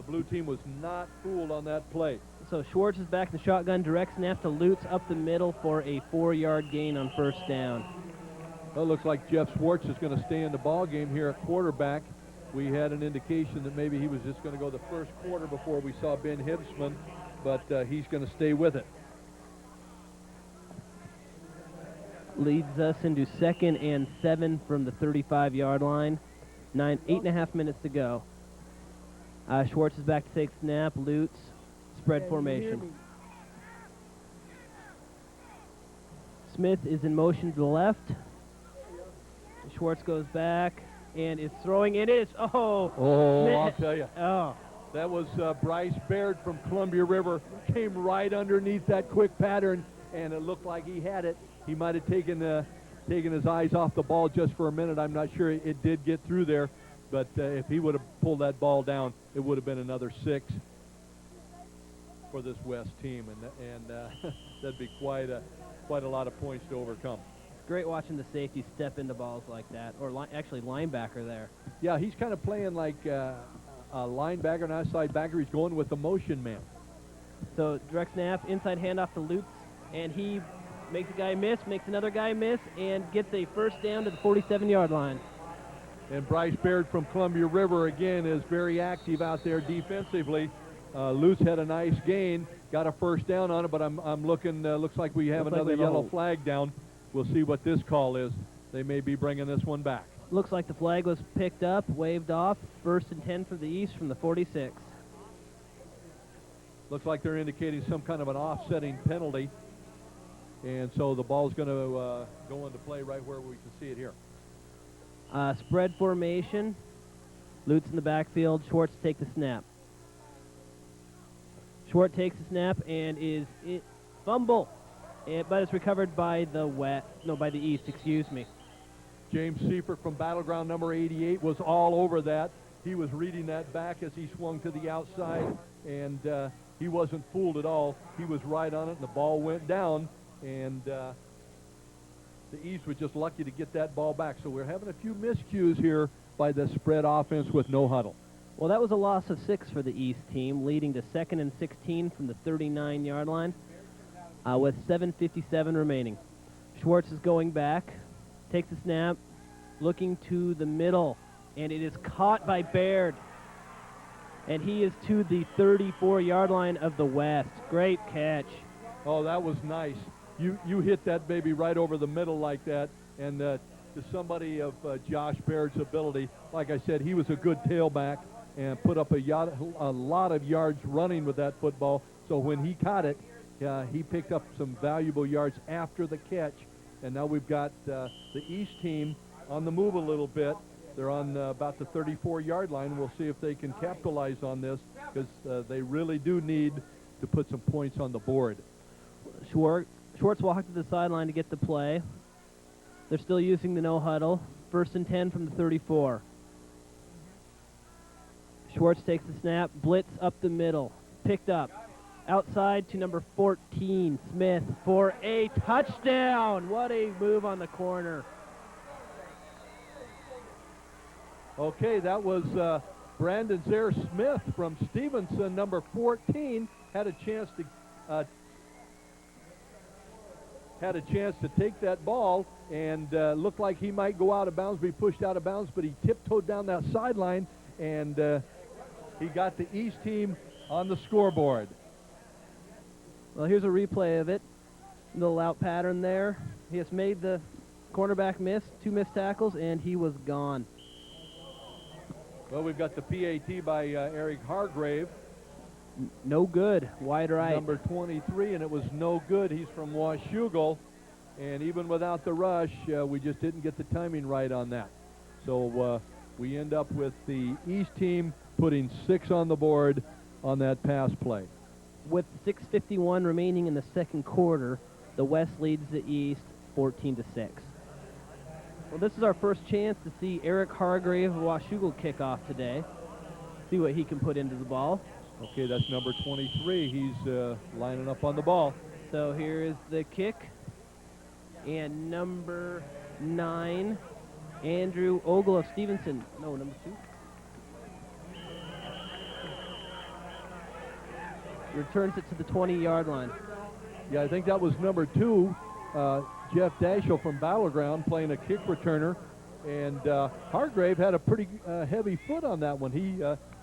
blue team was not fooled on that play. So Schwartz is back in the shotgun, direct snap to Lutz up the middle for a 4-yard gain on first down. Well, it looks like Jeff Schwartz is going to stay in the ball game here at quarterback. We had an indication that maybe he was just going to go the first quarter before we saw Ben Hibsman, but he's going to stay with it. Leads us into 2nd and 7 from the 35-yard line. 8.5 minutes to go. Schwartz is back to take snap. Lutz, spread formation. Smith is in motion to the left. Schwartz goes back and is throwing. It is. Oh, I'll tell you. Oh. That was Bryce Baird from Columbia River. Came right underneath that quick pattern, and it looked like he had it. He might have taken his eyes off the ball just for a minute. I'm not sure it did get through there, but if he would have pulled that ball down, it would have been another 6 for this West team, and that'd be quite a lot of points to overcome. Great watching the safety step into balls like that, or actually linebacker there. Yeah, he's kind of playing like a linebacker and outside backer. He's going with the motion man. So direct snap, inside handoff to Lutz, and he makes a guy miss, makes another guy miss, and gets a first down to the 47-yard line. And Bryce Baird from Columbia River, again, is very active out there defensively. Lutz had a nice gain, got a first down on it, but I'm looking, looks like we have another yellow flag down. We'll see what this call is. They may be bringing this one back. Looks like the flag was picked up, waved off. 1st and 10 for the East from the 46. Looks like they're indicating some kind of an offsetting penalty. And so the ball's going to go into play right where we can see it here. Spread formation. Lutz in the backfield. Schwartz take the snap. Schwartz takes the snap and is fumble. But it's recovered by by the East, excuse me. James Seifert from Battleground number 88 was all over that. He was reading that back as he swung to the outside, and he wasn't fooled at all. He was right on it, and the ball went down, and the East was just lucky to get that ball back. So we're having a few miscues here by the spread offense with no huddle. Well, that was a loss of 6 for the East team, leading to 2nd and 16 from the 39-yard line with 7:57 remaining. Schwartz is going back, takes the snap, looking to the middle, and it is caught by Baird. And he is to the 34-yard line of the West. Great catch. Oh, that was nice. You hit that baby right over the middle like that, and to somebody of Josh Baird's ability, like I said, he was a good tailback and put up a lot of yards running with that football. So when he caught it, he picked up some valuable yards after the catch. And now we've got the East team on the move a little bit. They're on about the 34-yard line. We'll see if they can capitalize on this, because they really do need to put some points on the board. Schwartz walked to the sideline to get the play. They're still using the no huddle. 1st and 10 from the 34. Schwartz takes the snap, blitz up the middle, picked up. Outside to number 14, Smith, for a touchdown. What a move on the corner. Okay, that was Brandon Zare Smith from Stevenson, number 14, had a chance to had a chance to take that ball and looked like he might go out of bounds, be pushed out of bounds, but he tiptoed down that sideline, and he got the East team on the scoreboard. Well, here's a replay of it. Little out pattern there. He has made the cornerback miss, 2 missed tackles, and he was gone. Well, we've got the PAT by Eric Hargrave, No good. Wide right. number 23, and it was no good. He's from Washougal, and even without the rush, we just didn't get the timing right on that. So we end up with the East team putting 6 on the board on that pass play. With 6:51 remaining in the second quarter, the West leads the East 14-6. Well, this is our first chance to see Eric Hargrave of Washougal kick off today. See what he can put into the ball. Okay, that's number 23. He's lining up on the ball. So here is the kick. And number 9, Andrew Ogle of Stevenson. No, number 2. Returns it to the 20-yard line. Yeah, I think that was number 2, Jeff Dashel from Battleground, playing a kick returner. And Hargrave had a pretty heavy foot on that one.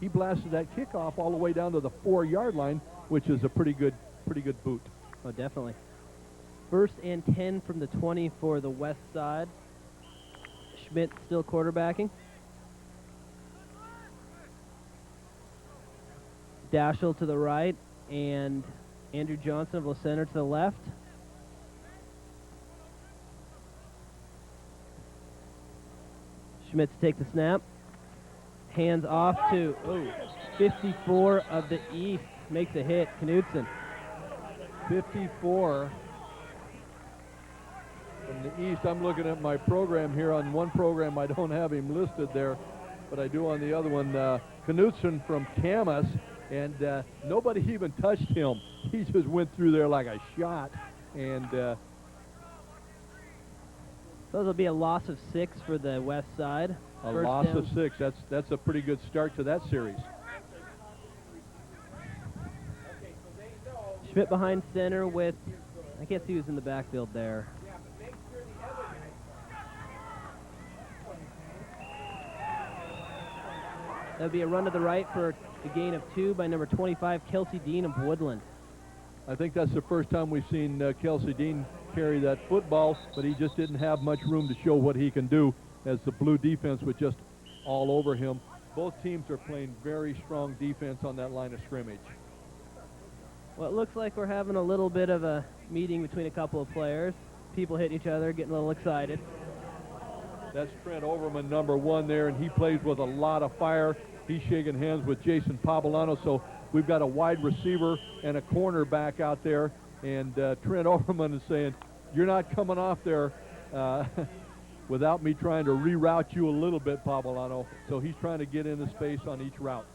He blasted that kickoff all the way down to the 4-yard line, which is a pretty good boot. Oh, definitely. 1st and 10 from the 20 for the West side. Schmidt still quarterbacking. Dashel to the right, and Andrew Johnson of La Center to the left. Schmidt to take the snap. Hands off to 54 of the East. Makes a hit. Knudsen. 54 from the East. I'm looking at my program here. On one program, I don't have him listed there, but I do on the other one. Knudsen from Camas, and nobody even touched him. He just went through there like a shot, and Those will be a loss of 6 for the West side. a First loss down. of 6. That's a pretty good start to that series. Schmidt behind center with, I can't see who's in the backfield there. That would be a run to the right for a gain of 2 by number 25, Kelsey Dean of Woodland. I think that's the first time we've seen Kelsey Dean carry that football, but he just didn't have much room to show what he can do, as the blue defense was just all over him. Both teams are playing very strong defense on that line of scrimmage. Well, it looks like we're having a little bit of a meeting between a couple of players. People hitting each other, getting a little excited. That's Trent Overman, number 1 there, and he plays with a lot of fire. He's shaking hands with Jason Pavolano, so we've got a wide receiver and a cornerback out there, and Trent Overman is saying, you're not coming off there without me trying to reroute you a little bit, Pavolano. So he's trying to get into space on each route.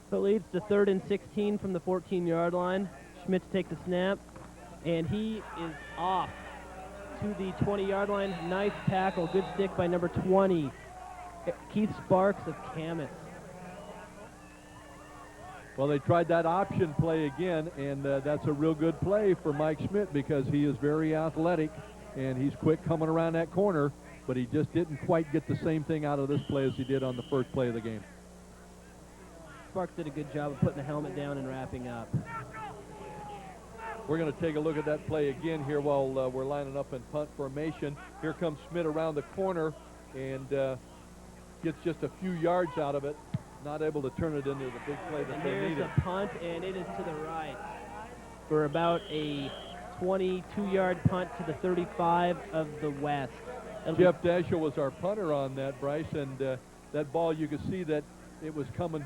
So it leads to 3rd and 16 from the 14-yard line. Schmidt to take the snap, and he is off to the 20-yard line. Nice tackle, good stick by number 20, Keith Sparks of Camas. Well, they tried that option play again, and that's a real good play for Mike Schmidt, because he is very athletic, and he's quick coming around that corner, but he just didn't quite get the same thing out of this play as he did on the first play of the game. Sparks did a good job of putting the helmet down and wrapping up. We're going to take a look at that play again here while we're lining up in punt formation. Here comes Schmidt around the corner and gets just a few yards out of it, not able to turn it into the big play that And they here's needed. a punt, and it is to the right for about a 22-yard punt to the 35 of the West. That'll be Jeff Dashel was our punter on that, Bryce, and that ball, you could see that it was coming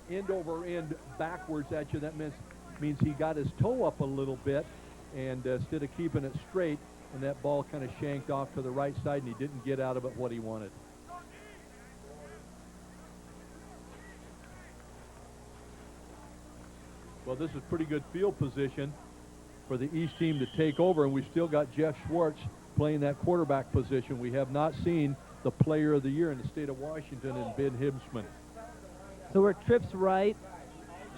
end over end backwards at you. That means he got his toe up a little bit, and instead of keeping it straight, and that ball kind of shanked off to the right side, and he didn't get out of it what he wanted. Well, this is pretty good field position for the East team to take over, and we've still got Jeff Schwartz playing that quarterback position. We have not seen the player of the year in the state of Washington in Ben Hibsman. So we're trips right,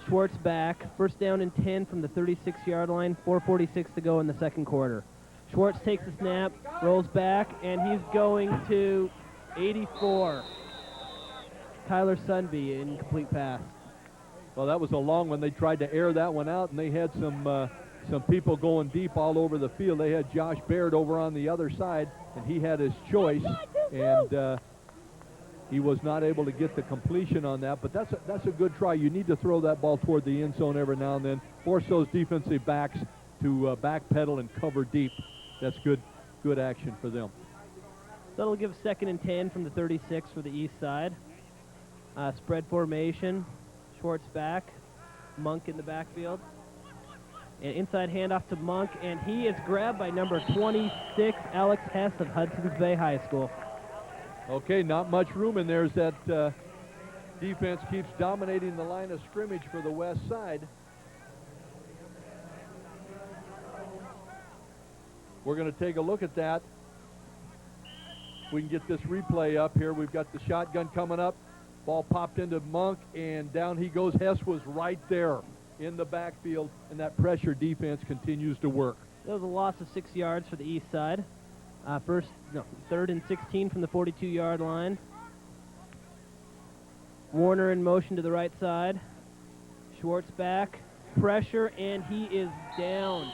Schwartz back. 1st down and 10 from the 36-yard line, 4:46 to go in the second quarter. Schwartz takes the snap, rolls back, and he's going to 84. Tyler Sunby, incomplete pass. Well, that was a long one. They tried to air that one out, and they had some people going deep all over the field. They had Josh Baird over on the other side, and he had his choice, and he was not able to get the completion on that. But that's a good try. You need to throw that ball toward the end zone every now and then. Force those defensive backs to backpedal and cover deep. That's good action for them. That'll give 2nd and 10 from the 36 for the east side. Spread formation. Schwartz back. Monk in the backfield. And inside handoff to Monk, and he is grabbed by number 26, Alex Hess of Hudson's Bay High School. Okay, not much room in there as that defense keeps dominating the line of scrimmage for the west side. We're going to take a look at that. We can get this replay up here. We've got the shotgun coming up. Ball popped into Monk, and down he goes. Hess was right there in the backfield, and that pressure defense continues to work. That was a loss of 6 yards for the east side. 3rd and 16 from the 42-yard line. Warner in motion to the right side. Schwartz back. Pressure, and he is down.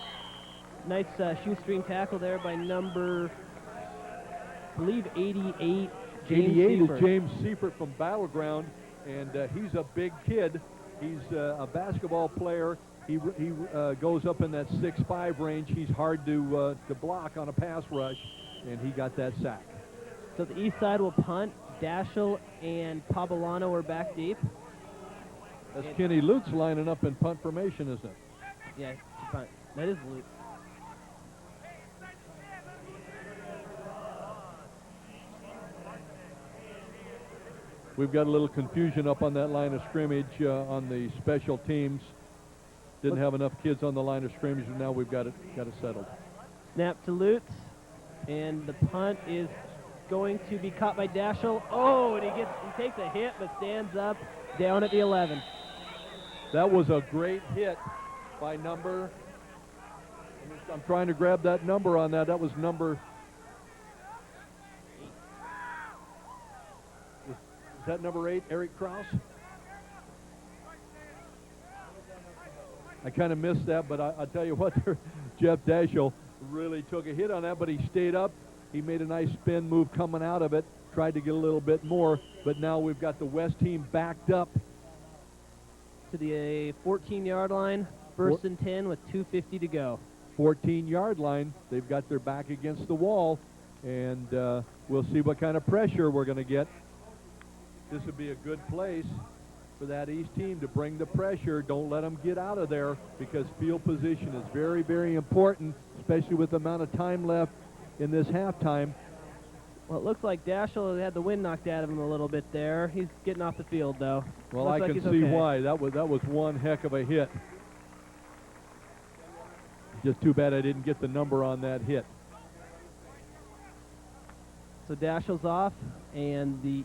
Nice shoestring tackle there by number, I believe, 88. 88 Seifert. is James Seifert from Battleground, and he's a big kid. He's a basketball player. He goes up in that 6'5" range. He's hard to block on a pass rush, and he got that sack. So the east side will punt. Daschel and Pabalano are back deep. That's Kenny Lutz lining up in punt formation, isn't it? Yeah, to punt. That is Luke. We've got a little confusion up on that line of scrimmage on the special teams. Didn't have enough kids on the line of scrimmage, and now we've got it settled. Snap to Lutz, and the punt is going to be caught by Daschel. Oh, and he takes a hit, but stands up down at the 11. That was a great hit by number. I'm trying to grab that number on that. That was number. Is that number 8, Eric Krause? I kind of missed that, but I'll tell you what, Jeff Daschel really took a hit on that, but he stayed up. He made a nice spin move coming out of it, tried to get a little bit more, but now we've got the West team backed up. To the 14-yard line, 1st and 10 with 2:50 to go. 14-yard line. They've got their back against the wall, and we'll see what kind of pressure we're going to get. This would be a good place for that East team to bring the pressure. Don't let them get out of there, because field position is very, very important, especially with the amount of time left in this halftime. Well, it looks like Daschel had the wind knocked out of him a little bit there. He's getting off the field, though. Well, Looks I like can he's see okay. why. That was one heck of a hit. Just too bad I didn't get the number on that hit. So Daschel's off, and the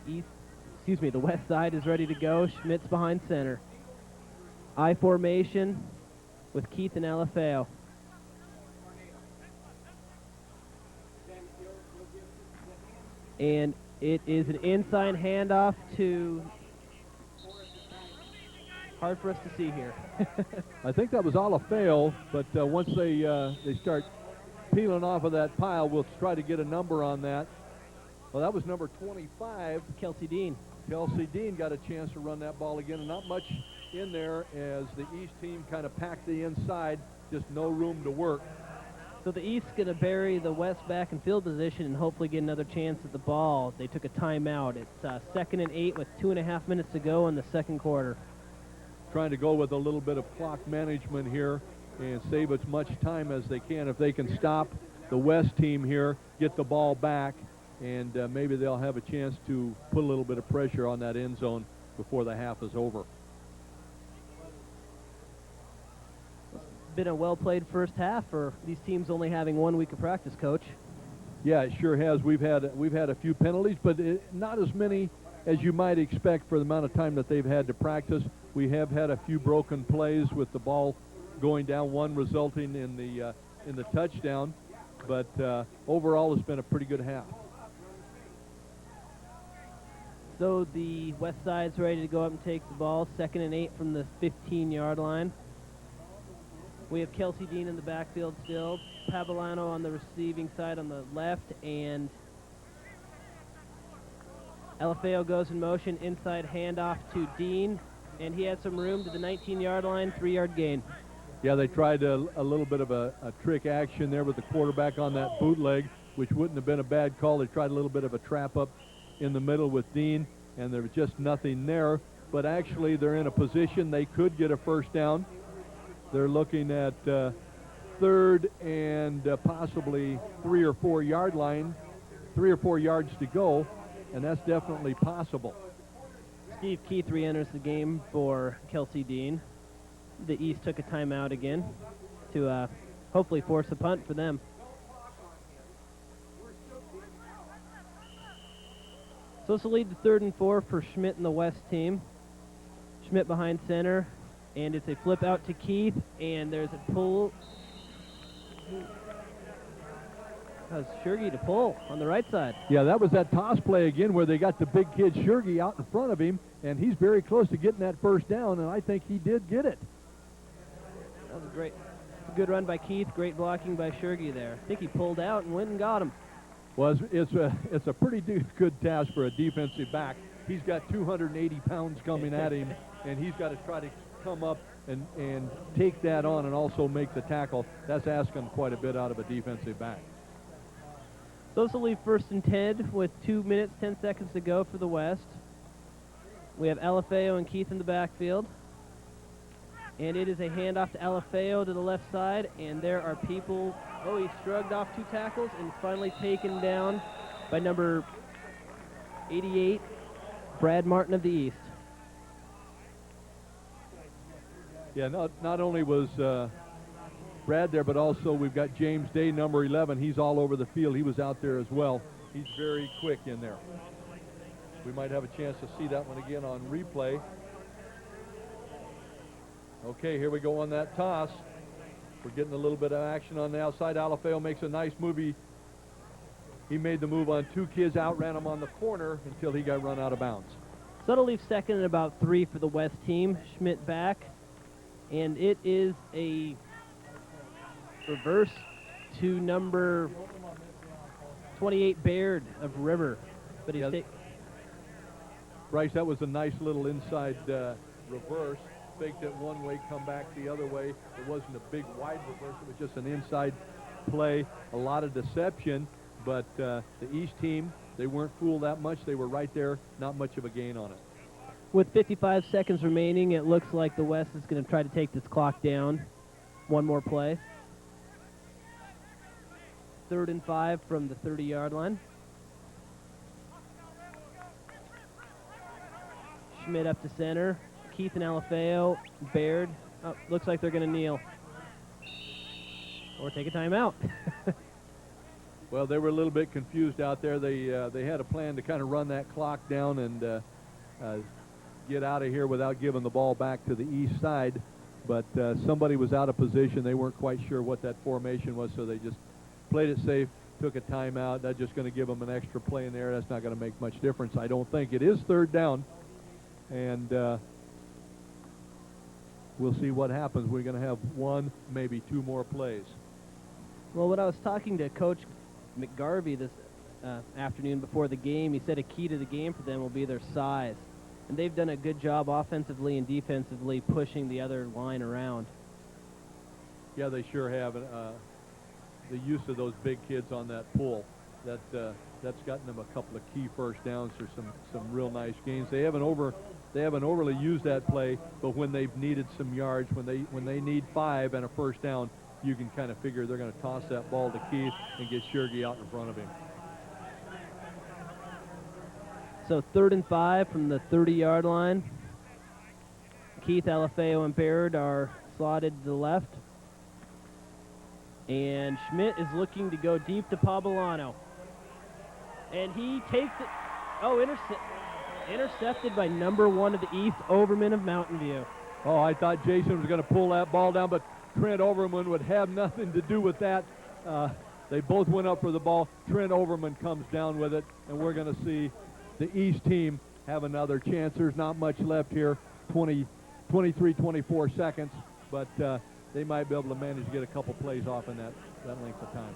west side is ready to go. Schmidt's behind center. I formation with Keith and Alafeo. And it is an inside handoff to, hard for us to see here. I think that was Alafeo, but once they start peeling off of that pile, we'll try to get a number on that. Well, that was number 25. Kelsey Dean. Kelsey Dean got a chance to run that ball again, and not much in there as the East team kind of packed the inside, just no room to work. So the East's going to bury the West back in field position and hopefully get another chance at the ball. They took a timeout. It's 2nd and 8 with 2.5 minutes to go in the second quarter. Trying to go with a little bit of clock management here and save as much time as they can. If they can stop the West team here, get the ball back, and maybe they'll have a chance to put a little bit of pressure on that end zone before the half is over. Been a well-played first half for these teams only having 1 week of practice, Coach. Yeah, it sure has. We've had a few penalties, but not as many as you might expect for the amount of time that they've had to practice. We have had a few broken plays with the ball going down, one resulting in the touchdown. but overall it's been a pretty good half. So the West Side's ready to go up and take the ball. 2nd and 8 from the 15-yard line. We have Kelsey Dean in the backfield still. Pavolano on the receiving side on the left, and Alafeo goes in motion, inside handoff to Dean, and he had some room to the 19-yard line, 3-yard gain. Yeah, they tried a little bit of a trick action there with the quarterback on that bootleg, which wouldn't have been a bad call. They tried a little bit of a trap up in the middle with Dean, and there was just nothing there. But actually, they're in a position they could get a first down. They're looking at 3rd and possibly 3 or 4 yard line, 3 or 4 yards to go, and that's definitely possible. Steve Keith re-enters the game for Kelsey Dean. The East took a timeout again to hopefully force a punt for them. So this will lead to 3rd and 4 for Schmidt and the West team. Schmidt behind center, and it's a flip out to Keith, and there's a pull. That was Shergy to pull on the right side. Yeah, that was that toss play again where they got the big kid Shergy out in front of him, and he's very close to getting that first down, and I think he did get it. That was great. Good run by Keith, great blocking by Shergy there. I think he pulled out and went and got him. Well, it's a pretty good task for a defensive back. He's got 280 pounds coming at him, and he's got to try to come up and take that on and also make the tackle. That's asking quite a bit out of a defensive back. Those will leave 1st and 10 with 2 minutes, 10 seconds to go for the West. We have Alafeo and Keith in the backfield. And it is a handoff to Alafeo to the left side, and there are people. Oh, he shrugged off 2 tackles and is finally taken down by number 88, Brad Martin of the East. Yeah, not only was Brad there, but also we've got James Day, number 11. He's all over the field. He was out there as well. He's very quick in there. We might have a chance to see that one again on replay. Okay, here we go on that toss. We're getting a little bit of action on the outside. Alafeo makes a nice move. He made the move on 2 kids, outran them on the corner until he got run out of bounds. So that'll leave 2nd and about 3 for the West team. Schmidt back, and it is a reverse to number 28, Baird of River. But he's Bryce, that was a nice little inside reverse. Faked it one way, come back the other way. It wasn't a big wide reverse. It was just an inside play. A lot of deception, but the East team, they weren't fooled that much. They were right there. Not much of a gain on it. With 55 seconds remaining, it looks like the West is going to try to take this clock down. One more play. 3rd and 5 from the 30-yard line. Schmidt up to center. Keith and Alafeo, Baird. Oh, looks like they're going to kneel. Or take a timeout. Well, they were a little bit confused out there. They had a plan to kind of run that clock down and get out of here without giving the ball back to the East side. But somebody was out of position. They weren't quite sure what that formation was, so they just played it safe, took a timeout. That's just going to give them an extra play in there. That's not going to make much difference, I don't think. It is 3rd down, and we'll see what happens. We're going to have 1, maybe 2 more plays. Well, when I was talking to Coach McGarvey this afternoon before the game, he said a key to the game for them will be their size. And they've done a good job offensively and defensively pushing the other line around. Yeah, they sure have. The use of those big kids on that pull, that's gotten them a couple of key first downs or some real nice gains. They haven't overly used that play, but when they've needed some yards, when they need 5 and a first down, you can kind of figure they're going to toss that ball to Keith and get Shergy out in front of him. So 3rd and 5 from the 30-yard line. Keith, Alafeo, and Baird are slotted to the left. And Schmidt is looking to go deep to Pavolano. And he takes it. Oh, intercepted by number 1 of the East, Overman of Mountain View. Oh, I thought Jason was going to pull that ball down, but Trent Overman would have nothing to do with that. They both went up for the ball. Trent Overman comes down with it, and we're going to see the East team have another chance. There's not much left here, 23, 24 seconds, but they might be able to manage to get a couple plays off in that length of time.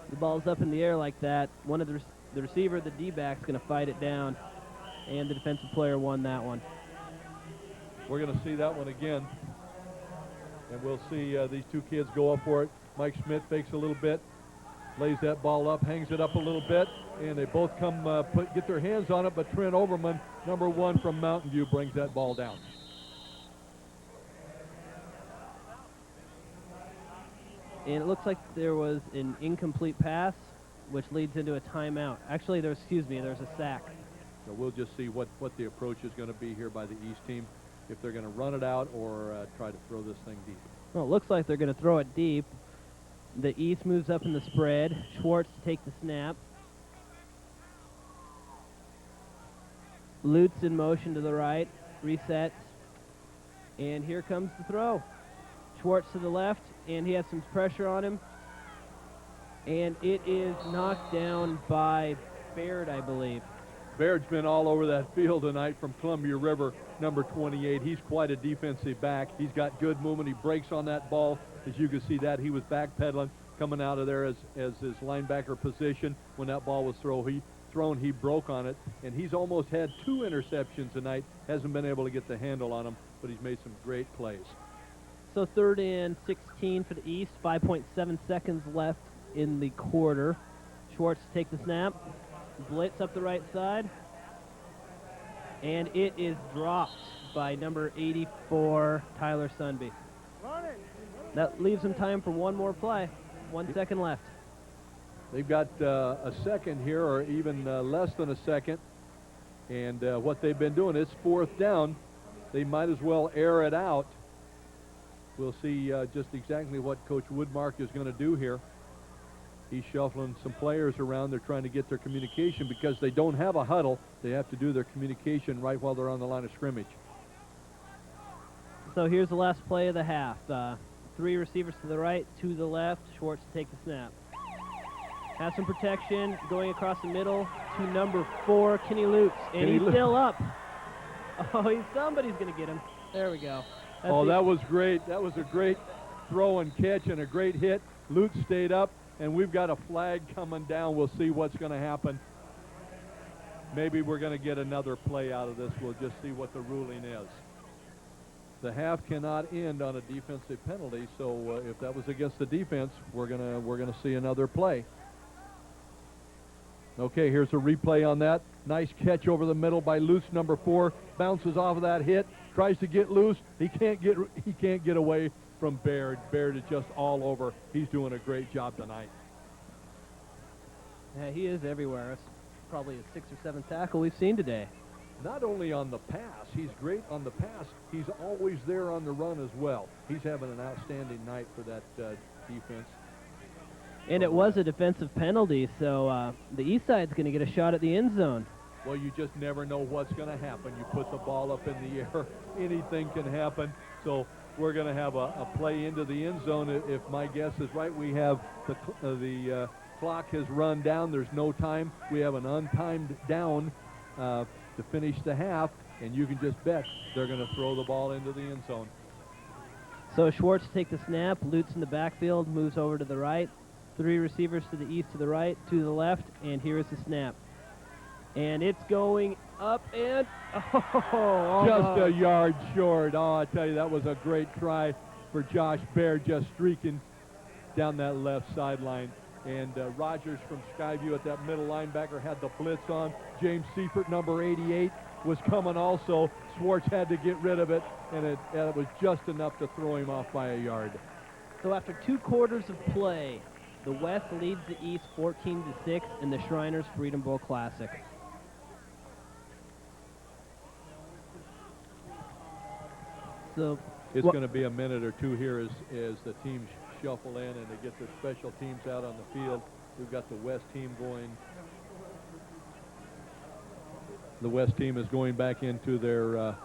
The ball's up in the air like that. One of the receiver, the D-back's going to fight it down, and the defensive player won that one. We're going to see that one again, and we'll see these two kids go up for it. Mike Schmidt fakes a little bit, lays that ball up, hangs it up a little bit, and they both come get their hands on it, but Trent Overman, number 1 from Mountain View, brings that ball down. And it looks like there was an incomplete pass, which leads into a timeout. Actually, there's a sack. So we'll just see what the approach is going to be here by the East team, if they're going to run it out or try to throw this thing deep. Well, it looks like they're going to throw it deep. The East moves up in the spread. Schwartz to take the snap. Lutz in motion to the right, resets, and here comes the throw. Schwartz to the left, and he has some pressure on him, and it is knocked down by Baird, I believe. Baird's been all over that field tonight from Columbia River, number 28. He's quite a defensive back. He's got good movement. He breaks on that ball. As you can see that, he was backpedaling, coming out of there as his linebacker position. When that ball was thrown, he broke on it, and he's almost had 2 interceptions tonight. Hasn't been able to get the handle on them, but he's made some great plays. So 3rd and 16 for the East, 5.7 seconds left in the quarter. Schwartz to take the snap, blitz up the right side, and it is dropped by number 84, Tyler Sunby. That leaves him time for one more play. 1 second left. They've got a second here, or even less than a second, and what they've been doing is 4th down. They might as well air it out. We'll see just exactly what Coach Woodmark is going to do here. He's shuffling some players around. They're trying to get their communication because they don't have a huddle. They have to do their communication right while they're on the line of scrimmage. So here's the last play of the half. 3 receivers to the right, 2 to the left. Schwartz to take the snap. Has some protection going across the middle to number 4, Kenny Lutz, and he's still up. Oh, somebody's going to get him. There we go. That was great. That was a great throw and catch and a great hit. Lutz stayed up, and we've got a flag coming down. We'll see what's going to happen. Maybe we're going to get another play out of this. We'll just see what the ruling is. The half cannot end on a defensive penalty, so if that was against the defense, we're gonna see another play. Okay, here's a replay on that. Nice catch over the middle by Lutz, number 4. Bounces off of that hit, tries to get loose. He can't get away from Baird. Baird is just all over. He's doing a great job tonight. Yeah, he is everywhere. It's probably his 6th or 7th tackle we've seen today. Not only on the pass, he's great on the pass, he's always there on the run as well. He's having an outstanding night for that defense. And it was a defensive penalty, so the East Side's going to get a shot at the end zone. Well, you just never know what's going to happen. You put the ball up in the air, anything can happen. So we're going to have a play into the end zone. If my guess is right, we have the clock has run down. There's no time. We have an untimed down to finish the half, and you can just bet they're going to throw the ball into the end zone. So Schwartz take the snap. Lutz in the backfield, moves over to the right. 3 receivers to the east, to the right, 2 to the left, and here is the snap. And it's going up and just a yard short. Oh, I tell you, that was a great try for Josh Baird, just streaking down that left sideline. And Rogers from Skyview at that middle linebacker had the blitz on. James Seifert, number 88, was coming also. Schwartz had to get rid of it, and it was just enough to throw him off by a yard. So after 2 quarters of play, the West leads the East 14-6 in the Shriners Freedom Bowl Classic. So it's going to be a minute or two here as the teams shuffle in and they get their special teams out on the field. We've got the West team going. The West team is going back into their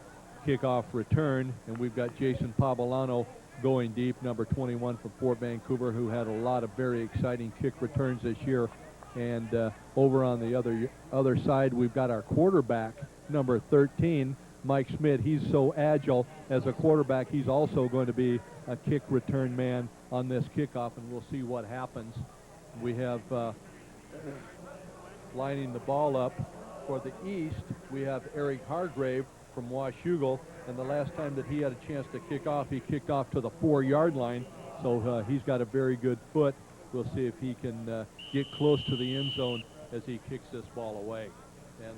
kickoff return, and we've got Jason Pavolano going deep, number 21 from Fort Vancouver, who had a lot of very exciting kick returns this year. And over on the other side, we've got our quarterback, number 13, Mike Schmidt. He's so agile as a quarterback. He's also going to be a kick return man on this kickoff, and we'll see what happens. We have lining the ball up for the East, we have Eric Hargrave from Washougal, and the last time that he had a chance to kick off, he kicked off to the 4-yard line, so he's got a very good foot. We'll see if he can get close to the end zone as he kicks this ball away. And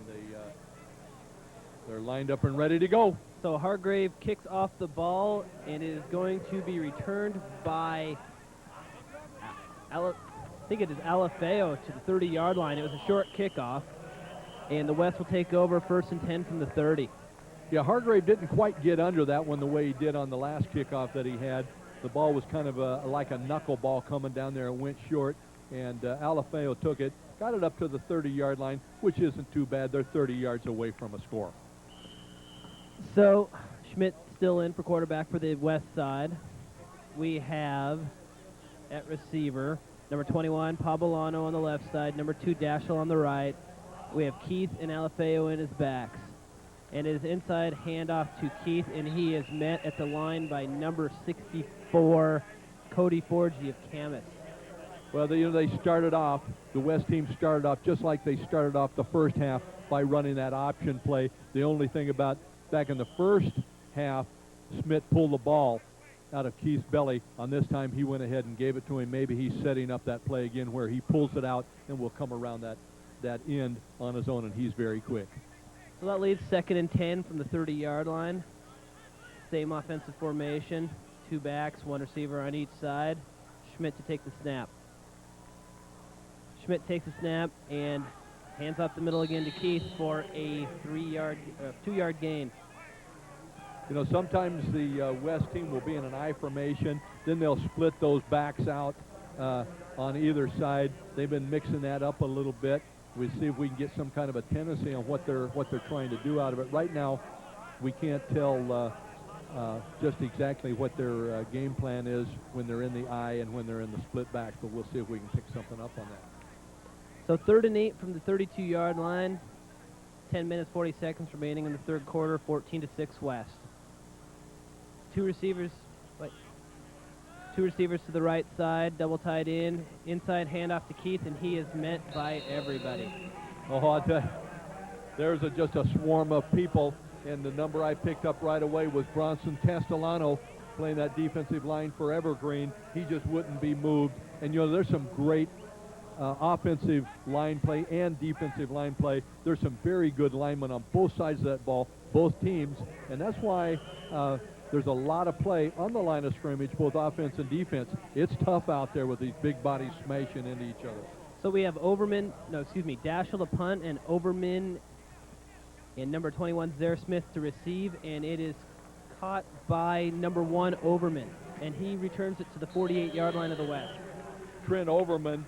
they're lined up and ready to go. So Hargrave kicks off the ball, and it is going to be returned by, I think it is Alafeo to the 30-yard line. It was a short kickoff, and the West will take over 1st and 10 from the 30. Yeah, Hargrave didn't quite get under that one the way he did on the last kickoff that he had. The ball was kind of like a knuckleball coming down there and went short, and Alafeo took it, got it up to the 30-yard line, which isn't too bad. They're 30 yards away from a score. So Schmidt still in for quarterback for the West side. We have at receiver number 21, Pavolano on the left side, number 2, Daschel on the right. We have Keith and Alafeo in his backs. And his inside handoff to Keith, and he is met at the line by number 64, Cody Forgy of Camas. Well, they started off, the West team started off just like they started off the first half by running that option play. The only thing about back in the first half, Schmidt pulled the ball out of Keith's belly. On this time, he went ahead and gave it to him. Maybe he's setting up that play again where he pulls it out and will come around that end on his own, and he's very quick. So that leaves 2nd and 10 from the 30-yard line. Same offensive formation, 2 backs, 1 receiver on each side. Schmidt to take the snap. Schmidt takes the snap and hands off the middle again to Keith for a 2-yard gain. You know, sometimes the West team will be in an I formation, then they'll split those backs out on either side. They've been mixing that up a little bit. We see if we can get some kind of a tendency on what they're trying to do out of it. Right now, we can't tell just exactly what their game plan is when they're in the I and when they're in the split backs, but we'll see if we can pick something up on that. So 3rd and 8 from the 32-yard line. 10 minutes, 40 seconds remaining in the third quarter, 14-6 West. Two receivers to the right side, double tied in, inside handoff to Keith, and he is met by everybody. Oh, I'll tell you, there's just a swarm of people, and the number I picked up right away was Bronson Castellano playing that defensive line for Evergreen. He just wouldn't be moved, and you know, there's some great offensive line play and defensive line play. There's some very good linemen on both sides of that ball, both teams, and that's why there's a lot of play on the line of scrimmage, both offense and defense. It's tough out there with these big bodies smashing into each other. So we have Daschel to punt, and Overman and number 21, Zaire Smith to receive, and it is caught by number 1, Overman, and he returns it to the 48-yard line of the West. Trent Overman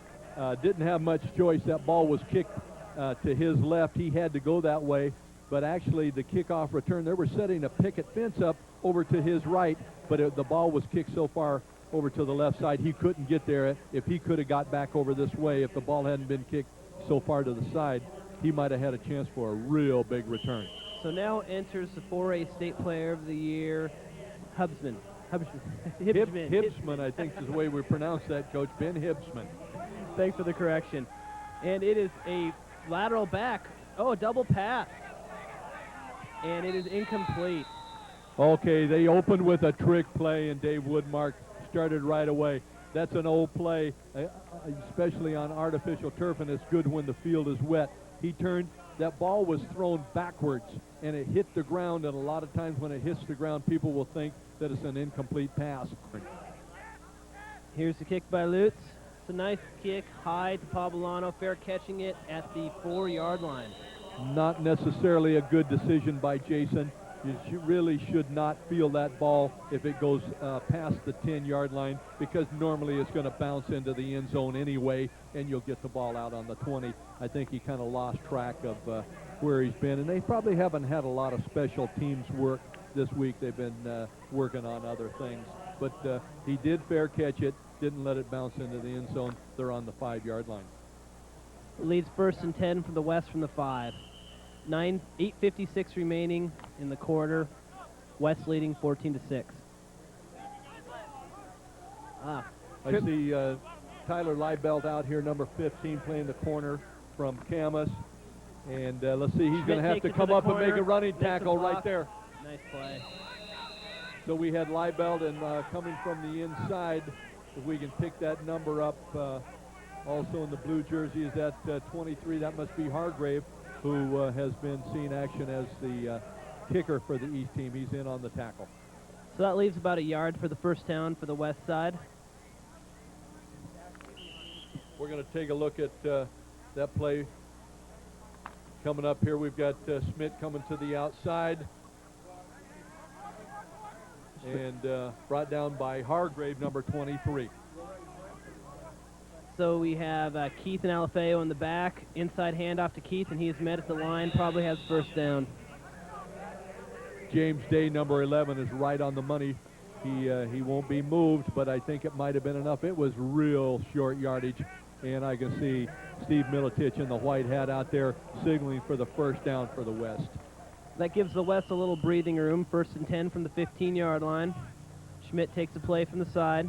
didn't have much choice. That ball was kicked to his left. He had to go that way, but actually the kickoff return, they were setting a picket fence up over to his right, but the ball was kicked so far over to the left side he couldn't get there. If he could have got back over this way, if the ball hadn't been kicked so far to the side, he might have had a chance for a real big return. So now enters the 4A State Player of the Year, Hibsman, I think is the way we pronounce that, Coach. Ben Hibsman. Thanks for the correction. And it is a lateral back. Oh, a double pass. And it is incomplete. Okay, they opened with a trick play, and Dave Woodmark started right away. That's an old play, especially on artificial turf, and it's good when the field is wet. He turned, that ball was thrown backwards, and it hit the ground, and a lot of times when it hits the ground, people will think that it's an incomplete pass. Here's the kick by Lutz. It's a nice kick, high to Pavolano, fair catching it at the 4-yard line. Not necessarily a good decision by Jason. You really should not feel that ball if it goes past the 10-yard line, because normally it's going to bounce into the end zone anyway, and you'll get the ball out on the 20. I think he kind of lost track of where he's been, and they probably haven't had a lot of special teams work this week they've been working on other things. But he did fair catch it, didn't let it bounce into the end zone. They're on the 5-yard line. Leads 1st and 10 from the West from the 5. 8:56 remaining in the quarter. West leading 14-6. I see Tyler Liebelt out here, number 15, playing the corner from Camas. And let's see, he's going to have to come up and make a running tackle right there. Nice play. So we had Liebelt, and coming from the inside, if we can pick that number up, also in the blue jersey is that 23. That must be Hargrave, who has been seeing action as the kicker for the East team. He's in on the tackle. So that leaves about a yard for the first down for the West side. We're going to take a look at that play coming up here. We've got Schmidt coming to the outside. And brought down by Hargrave, number 23. So we have Keith and Alafeo in the back. Inside handoff to Keith, and he is met at the line. Probably has first down. James Day, number 11, is right on the money. He won't be moved, but I think it might have been enough. It was real short yardage, and I can see Steve Militich in the white hat out there signaling for the first down for the West. That gives the West a little breathing room. 1st and 10 from the 15-yard line. Schmidt takes a play from the side.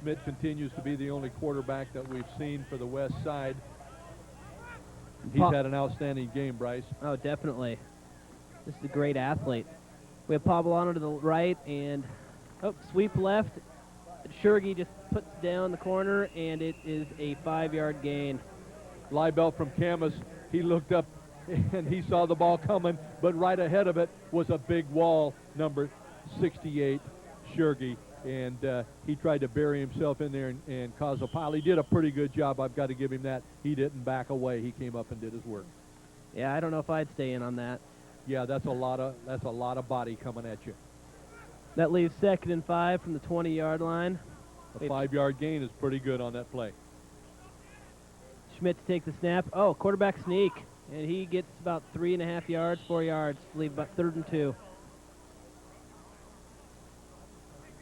Schmidt continues to be the only quarterback that we've seen for the West side. He's had an outstanding game, Bryce. Oh, definitely. This is a great athlete. We have Pablano to the right, and sweep left. Shergi just puts down the corner, and it is a 5-yard gain. Liebelt from Camas, he looked up and he saw the ball coming, but right ahead of it was a big wall, number 68, Shergi, and he tried to bury himself in there and cause a pile. He did a pretty good job. I've got to give him that. He didn't back away. He came up and did his work. Yeah, I don't know if I'd stay in on that. Yeah, that's a lot of body coming at you. That leaves 2nd and 5 from the 20-yard line. A 5-yard gain is pretty good on that play. Schmidt to take the snap. Oh, quarterback sneak. And he gets about 3.5 yards, 4 yards, leave about 3rd and 2.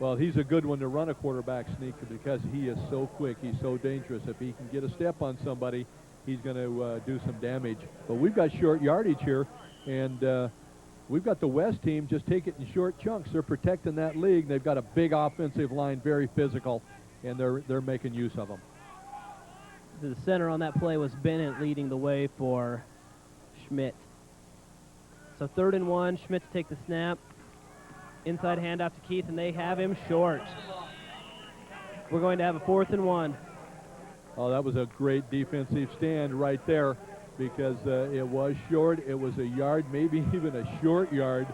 Well, he's a good one to run a quarterback sneak because he is so quick. He's so dangerous. If he can get a step on somebody, he's going to do some damage. But we've got short yardage here, and we've got the West team just take it in short chunks. They're protecting that league. They've got a big offensive line, very physical, and they're making use of them. The center on that play was Bennett leading the way for Schmidt. So 3rd and 1, Schmidt to take the snap. Inside handoff to Keith, and they have him short. We're going to have a 4th and 1. Oh, that was a great defensive stand right there because it was short. It was a yard, maybe even a short yard,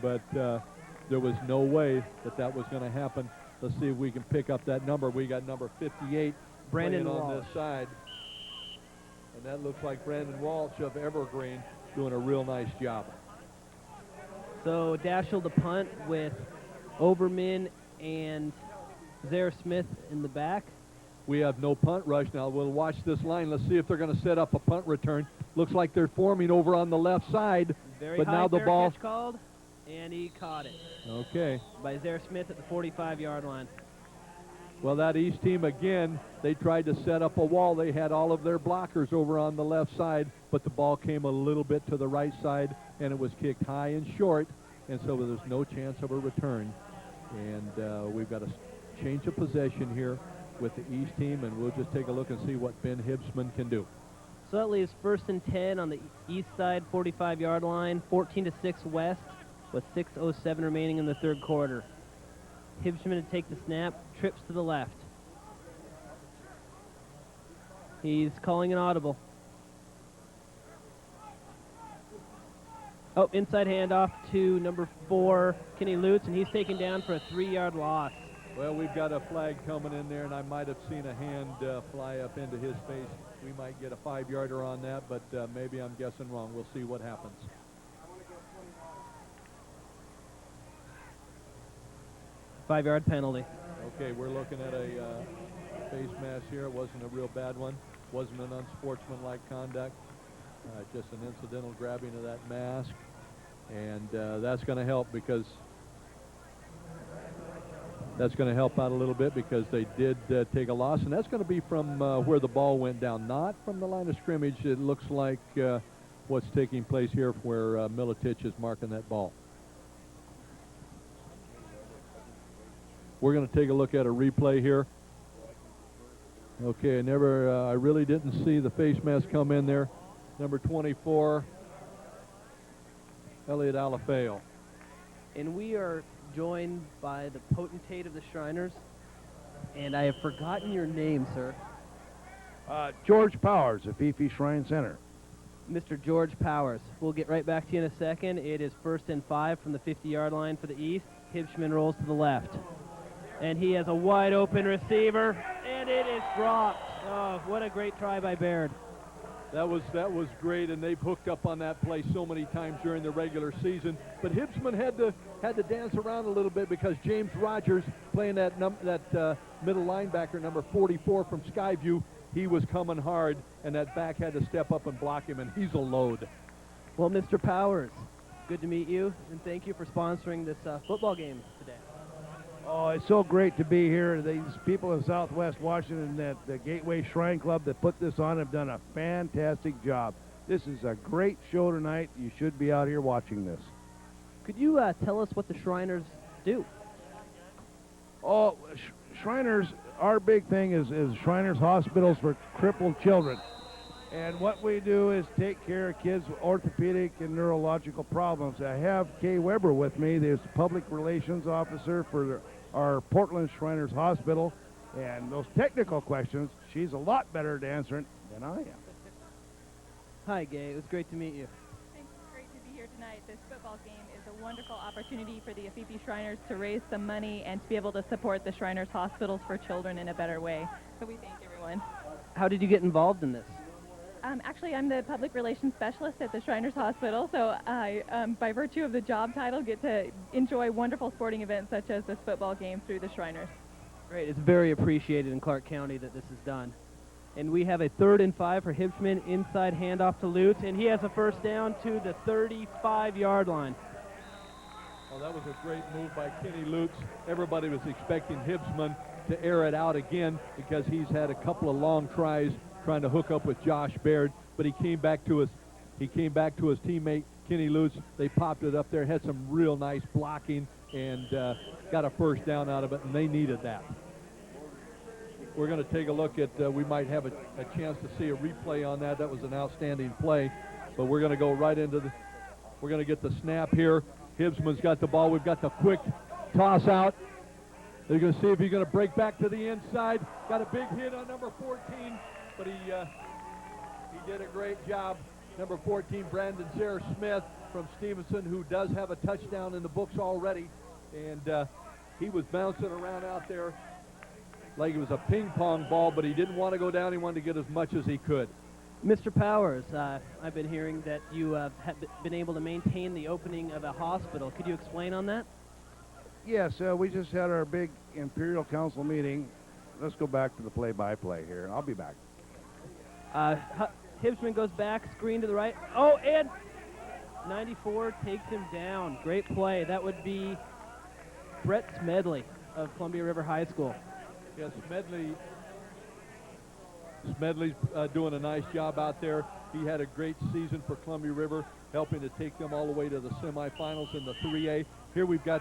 but there was no way that was going to happen. Let's see if we can pick up that number. We got number 58 Brandon on Walsh this side. And that looks like Brandon Walsh of Evergreen doing a real nice job. So Dashel to punt with Oberman and Zaire Smith in the back. We have no punt rush now. We'll watch this line. Let's see if they're going to set up a punt return. Looks like they're forming over on the left side. Very but high now the fair ball catch called, and he caught it. Okay. By Zaire Smith at the 45-yard line. Well, that East team, again, they tried to set up a wall. They had all of their blockers over on the left side, but the ball came a little bit to the right side, and it was kicked high and short, and so there's no chance of a return. And we've got a change of possession here with the East team, and we'll just take a look and see what Ben Hibsman can do. So that leaves 1st and 10 on the east side 45-yard line, 14-6 West, with 6:07 remaining in the 3rd quarter. Hibsman to take the snap, trips to the left. He's calling an audible. Oh, inside handoff to number 4, Kenny Lutz, and he's taken down for a 3-yard loss. Well, we've got a flag coming in there, and I might have seen a hand fly up into his face. We might get a 5-yarder on that, but maybe I'm guessing wrong. We'll see what happens. Five-yard penalty. Okay, we're looking at a face mask here. It wasn't a real bad one. Wasn't an unsportsmanlike conduct. Just an incidental grabbing of that mask. And that's going to help because that's going to help out a little bit because they did take a loss, and that's going to be from where the ball went down, not from the line of scrimmage. It looks like what's taking place here where Militich is marking that ball. We're going to take a look at a replay here. Okay, I really didn't see the face mask come in there. Number 24, Elliot Alafeo. And we are joined by the potentate of the Shriners, and I have forgotten your name, sir. George Powers of Fifi Shrine Center. Mr. George Powers. We'll get right back to you in a second. It is 1st and 5 from the 50-yard line for the East. Hibschman rolls to the left. And he has a wide open receiver, and it is dropped. Oh, what a great try by Baird. That was great, and they've hooked up on that play so many times during the regular season. But Hibschman had to dance around a little bit because James Rogers, playing that middle linebacker, number 44 from Skyview, he was coming hard, and that back had to step up and block him, and he's a load. Well, Mr. Powers, good to meet you, and thank you for sponsoring this football game today. Oh, it's so great to be here. These people in Southwest Washington at the Gateway Shrine Club that put this on have done a fantastic job. This is a great show tonight. You should be out here watching this. Could you tell us what the Shriners do? Oh, Shriners, our big thing is Shriners Hospitals for Crippled Children. And what we do is take care of kids with orthopedic and neurological problems. I have Kay Weber with me. There's public relations officer for our Portland Shriners Hospital. And those technical questions, she's a lot better at answering than I am. Hi, Gay. It was great to meet you. Thanks. It's great to be here tonight. This football game is a wonderful opportunity for the Afipi Shriners to raise some money and to be able to support the Shriners Hospitals for Children in a better way. So we thank everyone. How did you get involved in this? Actually, I'm the public relations specialist at the Shriners Hospital, so I, by virtue of the job title, get to enjoy wonderful sporting events such as this football game through the Shriners. Great. It's very appreciated in Clark County that this is done. And we have a 3rd and 5 for Hibschman, inside handoff to Lutz, and he has a first down to the 35-yard line. Well, that was a great move by Kenny Lutz. Everybody was expecting Hibschman to air it out again because he's had a couple of long tries trying to hook up with Josh Baird, but he came back to his teammate Kenny Lutz. They popped it up there, had some real nice blocking, and got a first down out of it, and they needed that. We're going to take a look at, we might have a chance to see a replay on that. That was an outstanding play, but we're going to go right into we're going to get the snap here. Hibschman's got the ball. We've got the quick toss out. They're going to see if he's going to break back to the inside. Got a big hit on number 14, but he did a great job. Number 14, Brandon Zare Smith from Stevenson, who does have a touchdown in the books already, and he was bouncing around out there like it was a ping pong ball, but he didn't want to go down. He wanted to get as much as he could. Mr. Powers, I've been hearing that you have been able to maintain the opening of a hospital. Could you explain on that? Yes, we just had our big Imperial Council meeting. Let's go back to the play-by-play here. I'll be back. Hibschman goes back, screen to the right. Oh, and 94 takes him down. Great play. That would be Brett Smedley of Columbia River High School. Yes, Smedley's doing a nice job out there. He had a great season for Columbia River, helping to take them all the way to the semifinals in the 3A. Here we've got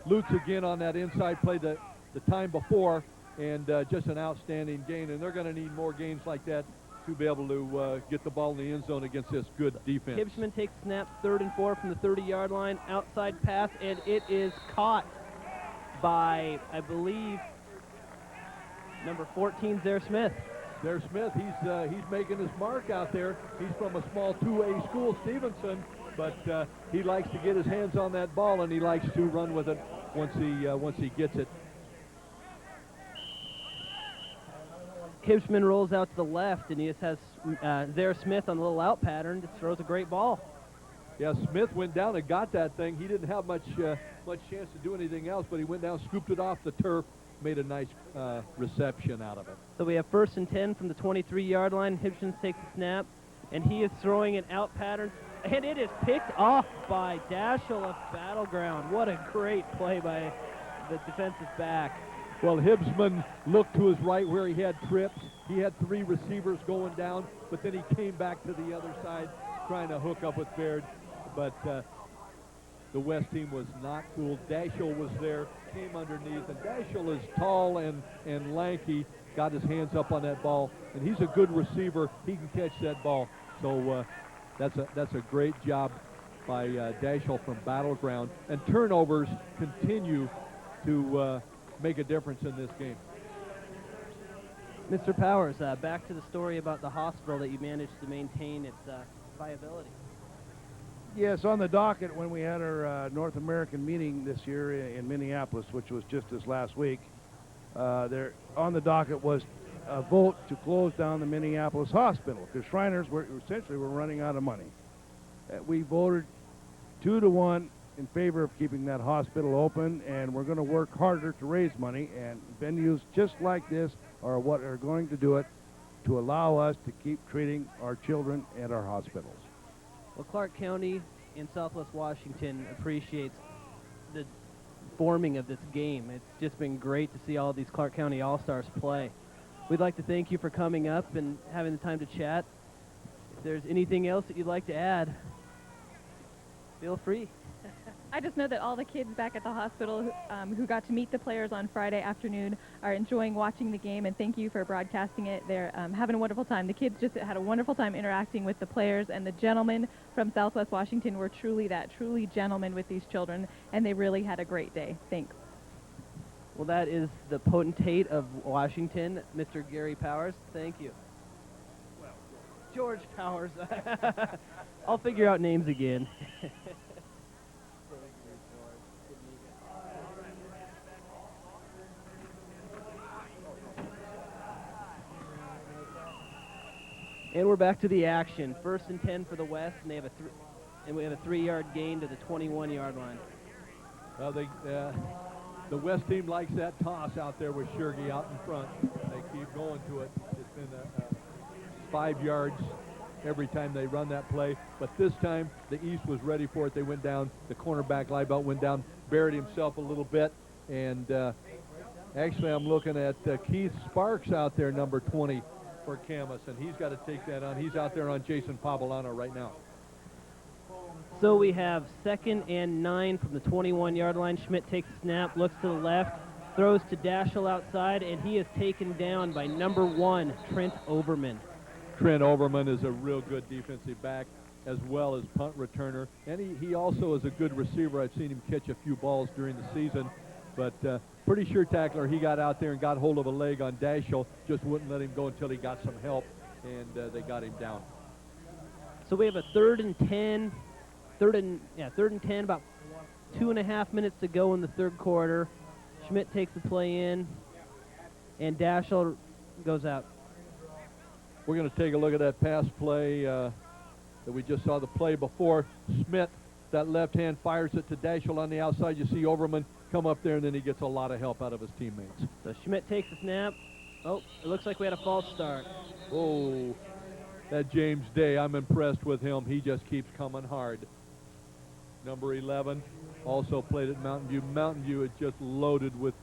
Lutz again on that inside play the time before, and just an outstanding gain. And they're going to need more games like that to be able to get the ball in the end zone against this good defense. Hibschman takes snap 3rd and 4 from the 30-yard line, outside pass, and it is caught by, I believe, number 14, Zare Smith. Zare Smith, he's making his mark out there. He's from a small 2A school, Stevenson, but he likes to get his hands on that ball, and he likes to run with it once he gets it. Hibschman rolls out to the left, and he just has Zare Smith on a little out pattern. Just throws a great ball. Yeah, Smith went down and got that thing. He didn't have much chance to do anything else, but he went down, scooped it off the turf, made a nice reception out of it. So we have 1st and 10 from the 23-yard line. Hibschman takes the snap, and he is throwing an out pattern And it is picked off by Dashel of Battleground. What a great play by the defensive back. Well, Hibbsman looked to his right where he had trips. He had 3 receivers going down, but then he came back to the other side trying to hook up with Baird. But the West team was not fooled. Dashel was there, came underneath, and Dashel is tall and lanky, got his hands up on that ball, and he's a good receiver. He can catch that ball. So that's a great job by Dashel from Battleground. And turnovers continue to make a difference in this game. Mr. Powers, back to the story about the hospital that you managed to maintain its viability. Yes, on the docket when we had our North American meeting this year in Minneapolis, which was just this last week, there on the docket was a vote to close down the Minneapolis hospital because Shriners were running out of money. We voted 2-1 in favor of keeping that hospital open, and we're going to work harder to raise money, and venues just like this are what are going to do it to allow us to keep treating our children at our hospitals. Well, Clark County in Southwest Washington appreciates the forming of this game. It's just been great to see all these Clark County All-Stars play. We'd like to thank you for coming up and having the time to chat. If there's anything else that you'd like to add, feel free. I just know that all the kids back at the hospital who got to meet the players on Friday afternoon are enjoying watching the game, and thank you for broadcasting it. They're having a wonderful time. The kids just had a wonderful time interacting with the players, and the gentlemen from Southwest Washington were truly gentlemen with these children, and they really had a great day. Thanks. Well, that is the potentate of Washington, Mr. Gary Powers. Thank you. George Powers. I'll figure out names again. And we're back to the action. 1st and 10 for the West, and we have a 3-yard gain to the 21-yard line. Well, the West team likes that toss out there with Shergy out in front. They keep going to it. It's been 5 yards every time they run that play. But this time, the East was ready for it. They went down. The cornerback Liebelt went down, buried himself a little bit. And actually, I'm looking at Keith Sparks out there, number 20 for Camas, and he's got to take that on. He's out there on Jason Pavolano right now. So we have 2nd and 9 from the 21-yard line. Schmidt takes a snap, looks to the left, throws to Dashel outside, and he is taken down by number 1, Trent Overman. Trent Overman is a real good defensive back as well as punt returner, and he also is a good receiver. I've seen him catch a few balls during the season, but pretty sure tackler. He got out there and got hold of a leg on Dashel, just wouldn't let him go until he got some help, and they got him down. So we have a 3rd and 10, about 2.5 minutes to go in the 3rd quarter. Schmidt takes the play in, and Dashel goes out. We're going to take a look at that pass play that we just saw the play before. Schmidt, that left hand, fires it to Dashel on the outside. You see Overman come up there, and then he gets a lot of help out of his teammates. So Schmidt takes the snap. Oh, it looks like we had a false start. Oh, that James Day, I'm impressed with him. He just keeps coming hard. Number 11 also played at Mountain View. Mountain View is just loaded with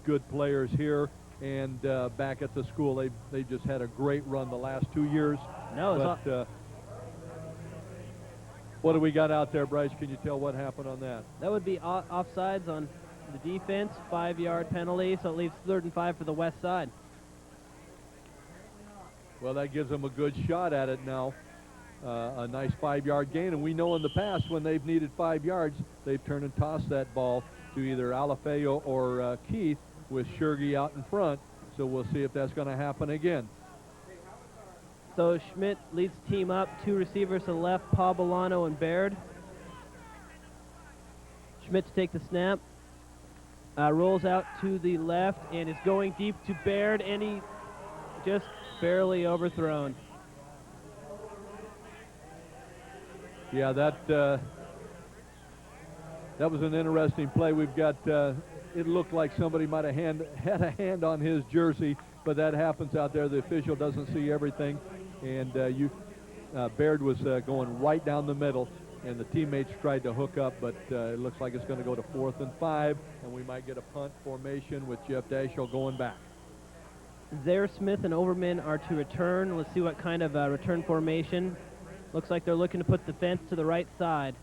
good players here, and back at the school, they just had a great run the last 2 years. What do we got out there, Bryce? Can you tell what happened on that? That would be offsides on the defense, 5-yard penalty, so it leaves 3rd and 5 for the West side. Well, that gives them a good shot at it now. A nice 5-yard gain, and we know in the past when they've needed 5 yards, they've turned and tossed that ball to either Alafeo or Keith with Shergy out in front. So we'll see if that's going to happen again. So Schmidt leads the team up, 2 receivers to the left, Pavolano and Baird. Schmidt to take the snap, rolls out to the left and is going deep to Baird, and he just barely overthrown. Yeah, that was an interesting play. We've got, it looked like somebody might have had a hand on his jersey, but that happens out there. The official doesn't see everything, and Baird was going right down the middle, and the teammates tried to hook up, but it looks like it's going to go to 4th and 5, and we might get a punt formation with Jeff Dashiell going back. Zaire Smith and Overman are to return. Let's see what kind of return formation. Looks like they're looking to put the fence to the right side.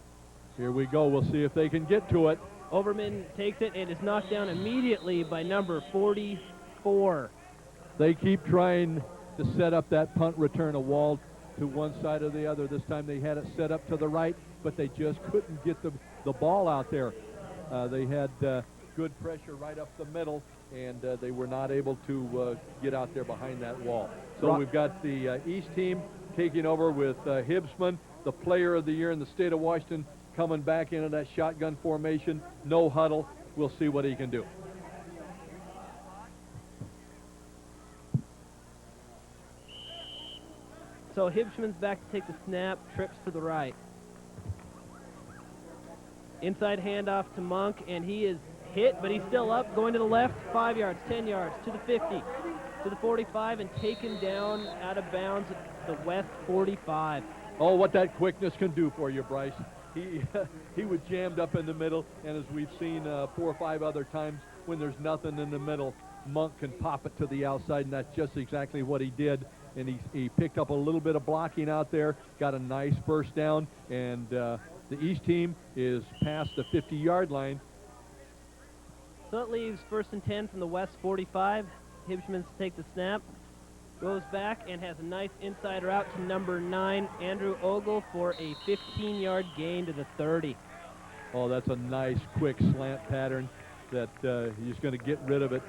Here we go. We'll see if they can get to it. Overman takes it and is knocked down immediately by number 44. They keep trying to set up that punt return, a wall to one side or the other. This time they had it set up to the right, but they just couldn't get the ball out there. They had good pressure right up the middle, and they were not able to get out there behind that wall. So we've got the East team taking over with Hibbsman, the player of the year in the state of Washington, coming back into that shotgun formation, no huddle. We'll see what he can do. So Hibbsman's back to take the snap, trips to the right. Inside handoff to Monk, and he is hit, but he's still up, going to the left, 5 yards, 10 yards, to the 50, to the 45, and taken down out of bounds at the West 45. Oh, what that quickness can do for you, Bryce. He was jammed up in the middle, and as we've seen 4 or 5 other times, when there's nothing in the middle, Monk can pop it to the outside, and that's just exactly what he did. And he picked up a little bit of blocking out there, got a nice first down, and the East team is past the 50-yard line. So it leaves 1st and 10 from the West 45. Hibbsman to take the snap, goes back and has a nice inside route to number 9, Andrew Ogle, for a 15-yard gain to the 30. Oh, that's a nice, quick slant pattern that he's going to get rid of it.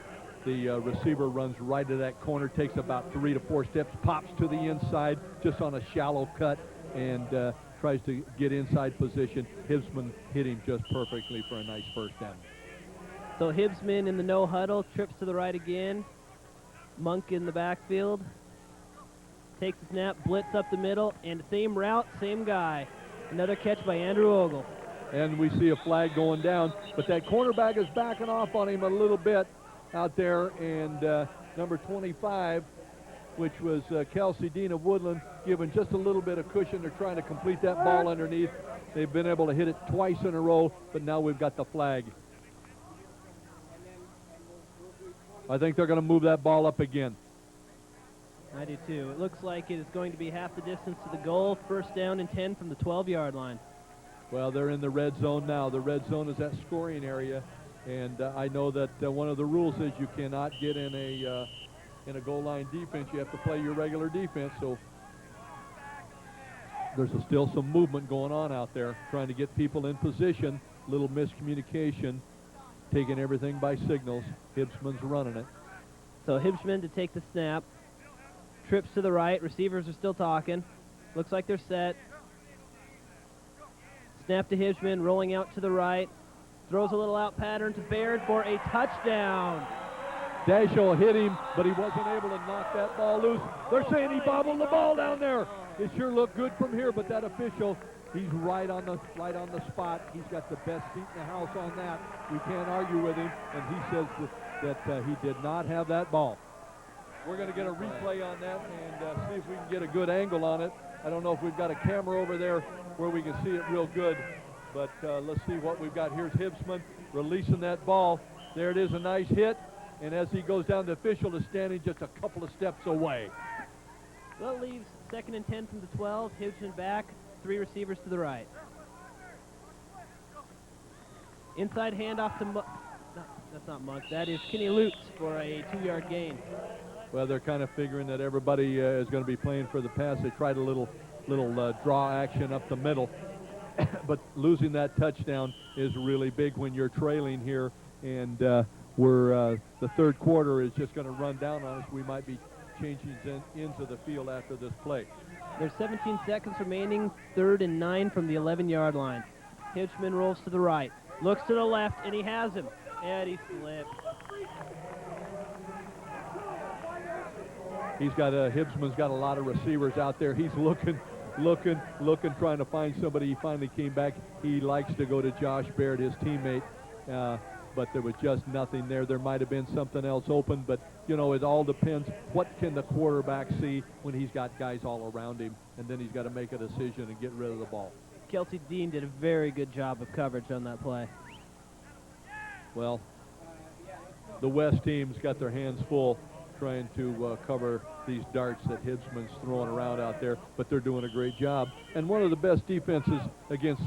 The receiver runs right to that corner, takes about 3 to 4 steps, pops to the inside just on a shallow cut, and tries to get inside position. Hibbsman hit him just perfectly for a nice first down. So Hibbsman in the no huddle, trips to the right again. Monk in the backfield, takes the snap, blitz up the middle, and same route, same guy. Another catch by Andrew Ogle. And we see a flag going down, but that cornerback is backing off on him a little bit out there, and number 25, which was Kelsey Dean of Woodland, given just a little bit of cushion. They're trying to complete that ball underneath. They've been able to hit it twice in a row, but now we've got the flag. I think they're going to move that ball up again. I do too. It looks like it is going to be half the distance to the goal. 1st down and 10 from the 12-yard line. Well, they're in the red zone now. The red zone is that scoring area. And I know that one of the rules is you cannot get in a goal line defense. You have to play your regular defense. So there's still some movement going on out there, trying to get people in position. Little miscommunication, taking everything by signals. Hibbsman's running it. So Hibbsman to take the snap, trips to the right. Receivers are still talking. Looks like they're set. Snap to Hibbsman, rolling out to the right. Throws a little out pattern to Baird for a touchdown. Dashiell hit him, but he wasn't able to knock that ball loose. They're saying he bobbled the ball down there. It sure looked good from here, but that official, he's right on the spot. He's got the best seat in the house on that. We can't argue with him, and he says that he did not have that ball. We're going to get a replay on that and see if we can get a good angle on it. I don't know if we've got a camera over there where we can see it real good. But let's see what we've got. Here's Hibbsman releasing that ball. There it is, a nice hit. And as he goes down, the official is standing just a couple of steps away. Well, it leaves 2nd and 10 from the 12. Hibbsman back, 3 receivers to the right. Inside handoff to that's not Monk. That is Kenny Lutz for a 2-yard gain. Well, they're kind of figuring that everybody is going to be playing for the pass. They tried a little draw action up the middle. But losing that touchdown is really big when you're trailing here, and the 3rd quarter is just going to run down on us. We might be changing into the field after this play. There's 17 seconds remaining, 3rd and 9 from the 11-yard line. Hibbsman rolls to the right, looks to the left, and he has him. And he slipped. Hibbsman's got a lot of receivers out there. He's looking, trying to find somebody. He finally came back. He likes to go to Josh Baird, his teammate. but there was just nothing there. There might have been something else open, but, you know, it all depends. What can the quarterback see when he's got guys all around him, and then he's got to make a decision and get rid of the ball. Kelsey Dean did a very good job of coverage on that play. Well, the West team's got their hands full trying to cover these darts that Hibsman's throwing around out there, but they're doing a great job. And one of the best defenses against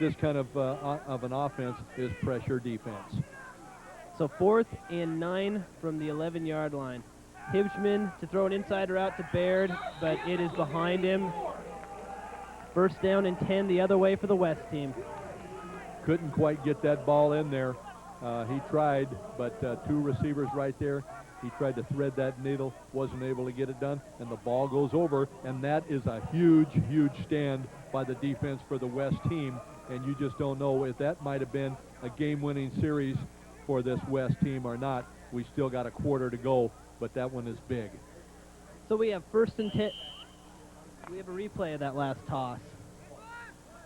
this kind of an offense is pressure defense. So 4th and 9 from the 11-yard line. Hibsman to throw an insider out to Baird, but it is behind him. First down and 10 the other way for the West team. Couldn't quite get that ball in there. He tried, but 2 receivers right there. He tried to thread that needle, wasn't able to get it done, and the ball goes over, and that is a huge, huge stand by the defense for the West team, and you just don't know if that might have been a game-winning series for this West team or not. We still got a quarter to go, but that one is big. So we have 1st and 10. We have a replay of that last toss.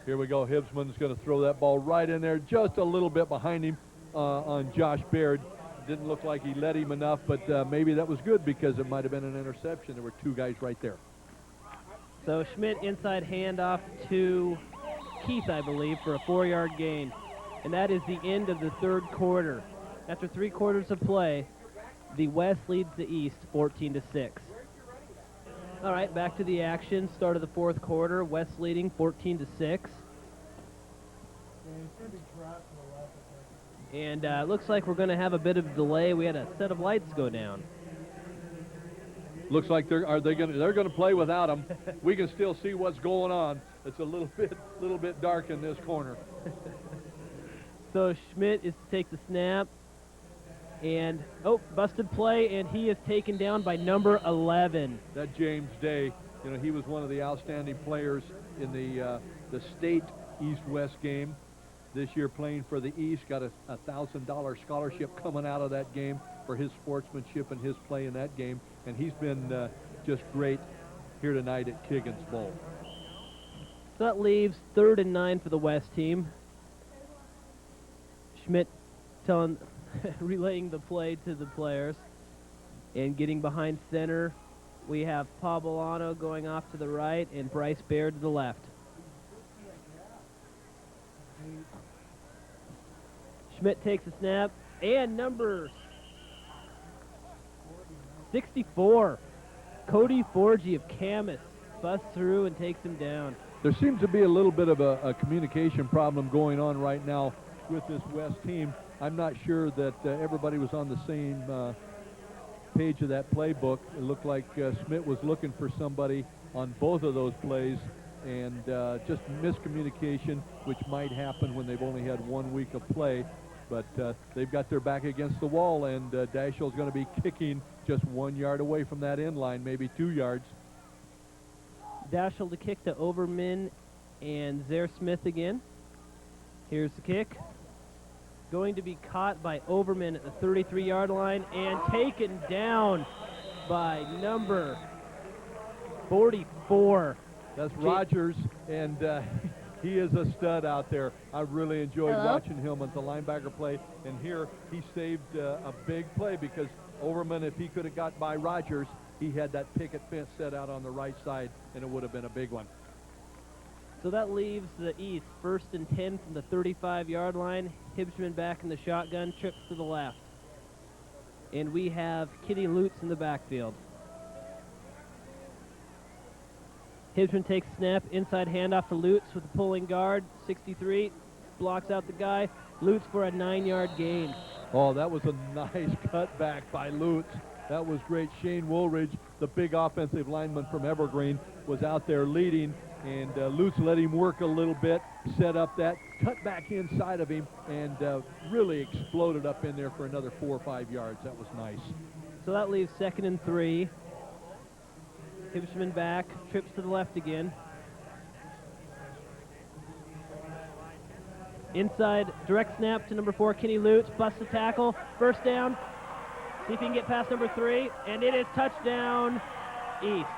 Here we go. Hibsman's going to throw that ball right in there, just a little bit behind him on Josh Baird. Didn't look like he let him enough, but maybe that was good because it might have been an interception. There were 2 guys right there. So Schmidt inside handoff to Keith, I believe, for a 4-yard gain. And that is the end of the 3rd quarter. After 3 quarters of play, the West leads the East 14-6. All right, back to the action. Start of the 4th quarter. West leading 14-6. And looks like we're going to have a bit of delay. We had a set of lights go down. Looks like they're going to play without them. We can still see what's going on. It's a little bit dark in this corner. So Schmidt is to take the snap. And, busted play, and he is taken down by number 11. That James Day, you know, he was one of the outstanding players in the state East-West game. This year playing for the East, got a $1,000 scholarship coming out of that game for his sportsmanship and his play in that game. And he's been just great here tonight at Kiggins Bowl. So that leaves 3rd and 9 for the West team. Schmidt relaying the play to the players. And getting behind center, we have Pabolano going off to the right and Bryce Baird to the left. Schmidt takes a snap, and number 64, Cody Forgy of Camas, busts through and takes him down. There seems to be a little bit of a communication problem going on right now with this West team. I'm not sure that everybody was on the same page of that playbook. It looked like Schmidt was looking for somebody on both of those plays, and just miscommunication, which might happen when they've only had 1 week of play. But they've got their back against the wall, and Daschle's going to be kicking just 1 yard away from that end line, maybe 2 yards. Daschle to kick to Overman and Zaire Smith again. Here's the kick. Going to be caught by Overman at the 33-yard line and taken down by number 44. That's Rogers, and he is a stud out there. I really enjoyed watching him as a linebacker play, and here he saved a big play because Overman, if he could have got by Rogers, he had that picket fence set out on the right side, and it would have been a big one. So that leaves the East 1st and 10 from the 35-yard line. Hibsman back in the shotgun, trips to the left. And we have Kitty Lutz in the backfield. Hibsman takes snap, inside handoff to Lutz with a pulling guard. 63 blocks out the guy. Lutz for a 9-yard gain. Oh, that was a nice cutback by Lutz. That was great. Shane Woolridge, the big offensive lineman from Evergreen, was out there leading, and Lutz let him work a little bit, set up that, cut back inside of him, and really exploded up in there for another 4 or 5 yards. That was nice. So that leaves 2nd and 3. Hibsman back, trips to the left again. Inside, direct snap to number 4, Kenny Lutz, busts the tackle, first down. See if he can get past number 3, and it is touchdown, East.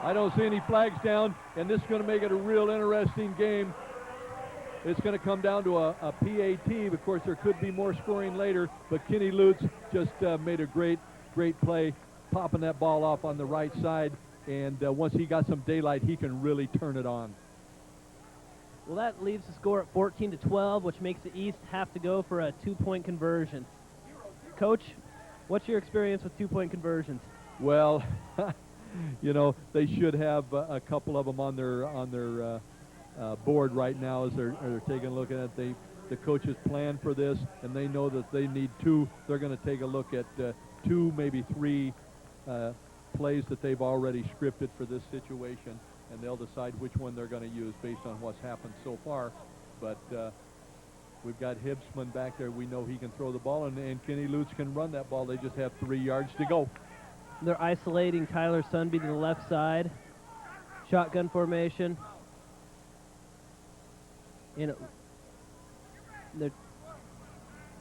I don't see any flags down, and this is going to make it a real interesting game. it's going to come down to a PAT. Of course, there could be more scoring later, but Kenny Lutz just made a great play, popping that ball off on the right side. And once he got some daylight, he can really turn it on. Well, that leaves the score at 14-12, which makes the East have to go for a 2-point conversion. Coach, what's your experience with 2-point conversions? Well, you know, they should have a couple of them on their board right now as they're taking a look at it. The coaches plan for this, and they know that they need 2. They're going to take a look at 2, maybe 3 plays that they've already scripted for this situation, and they'll decide which one they're going to use based on what's happened so far. But we've got Hibsman back there. We know he can throw the ball, and Kenny Lutz can run that ball. They just have 3 yards to go. They're isolating Tyler Sunby to the left side. Shotgun formation.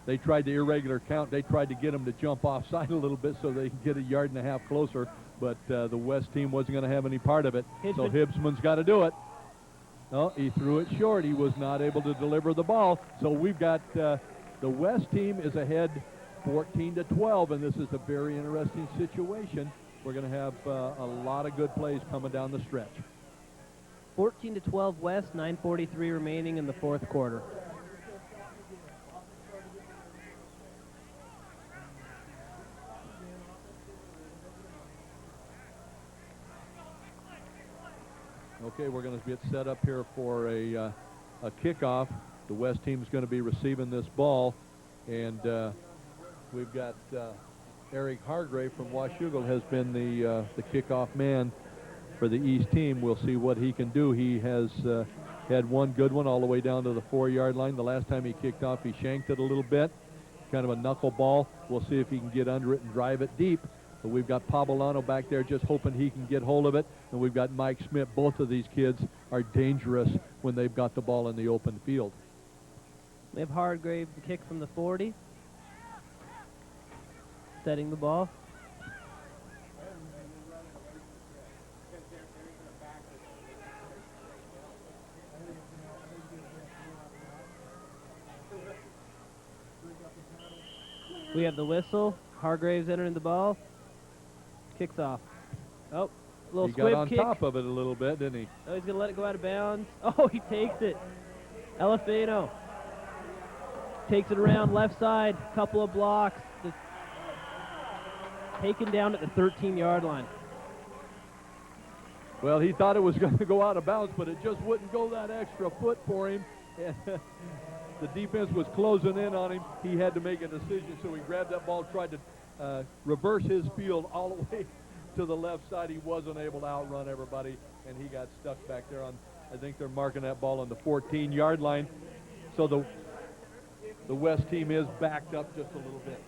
They tried the irregular count. They tried to get him to jump offside a little bit so they can get a yard and a half closer, but the West team wasn't going to have any part of it. So Hibsman's got to do it. No, he threw it short. He was not able to deliver the ball. So we've got the West team is ahead 14-12, and this is a very interesting situation. We're going to have a lot of good plays coming down the stretch. 14-12 West, 9:43 remaining in the fourth quarter. Okay, we're going to get set up here for a kickoff. The West team is going to be receiving this ball, and we've got Eric Hargrave from Washougal has been the kickoff man for the East team. We'll see what he can do. He has had one good one all the way down to the 4-yard line. The last time he kicked off, he shanked it a little bit, kind of a knuckle ball. We'll see if he can get under it and drive it deep. But we've got Pabolano back there just hoping he can get hold of it. And we've got Mike Schmidt. Both of these kids are dangerous when they've got the ball in the open field. We have Hargrave to kick from the 40. Setting the ball. We have the whistle. Hargrave's entering the ball. Kicks off. Oh, a little he squib got on kick. top of it a little bit, didn't he? Oh, he's going to let it go out of bounds. Oh, he takes it. Elefano takes it around left side. Couple of blocks. Just taken down at the 13-yard line. Well, he thought it was going to go out of bounds, but it just wouldn't go that extra foot for him. And the defense was closing in on him. He had to make a decision, so he grabbed that ball, tried to reverse his field all the way to the left side. He wasn't able to outrun everybody, and he got stuck back there on, I think they're marking that ball on the 14-yard line. So the West team is backed up just a little bit.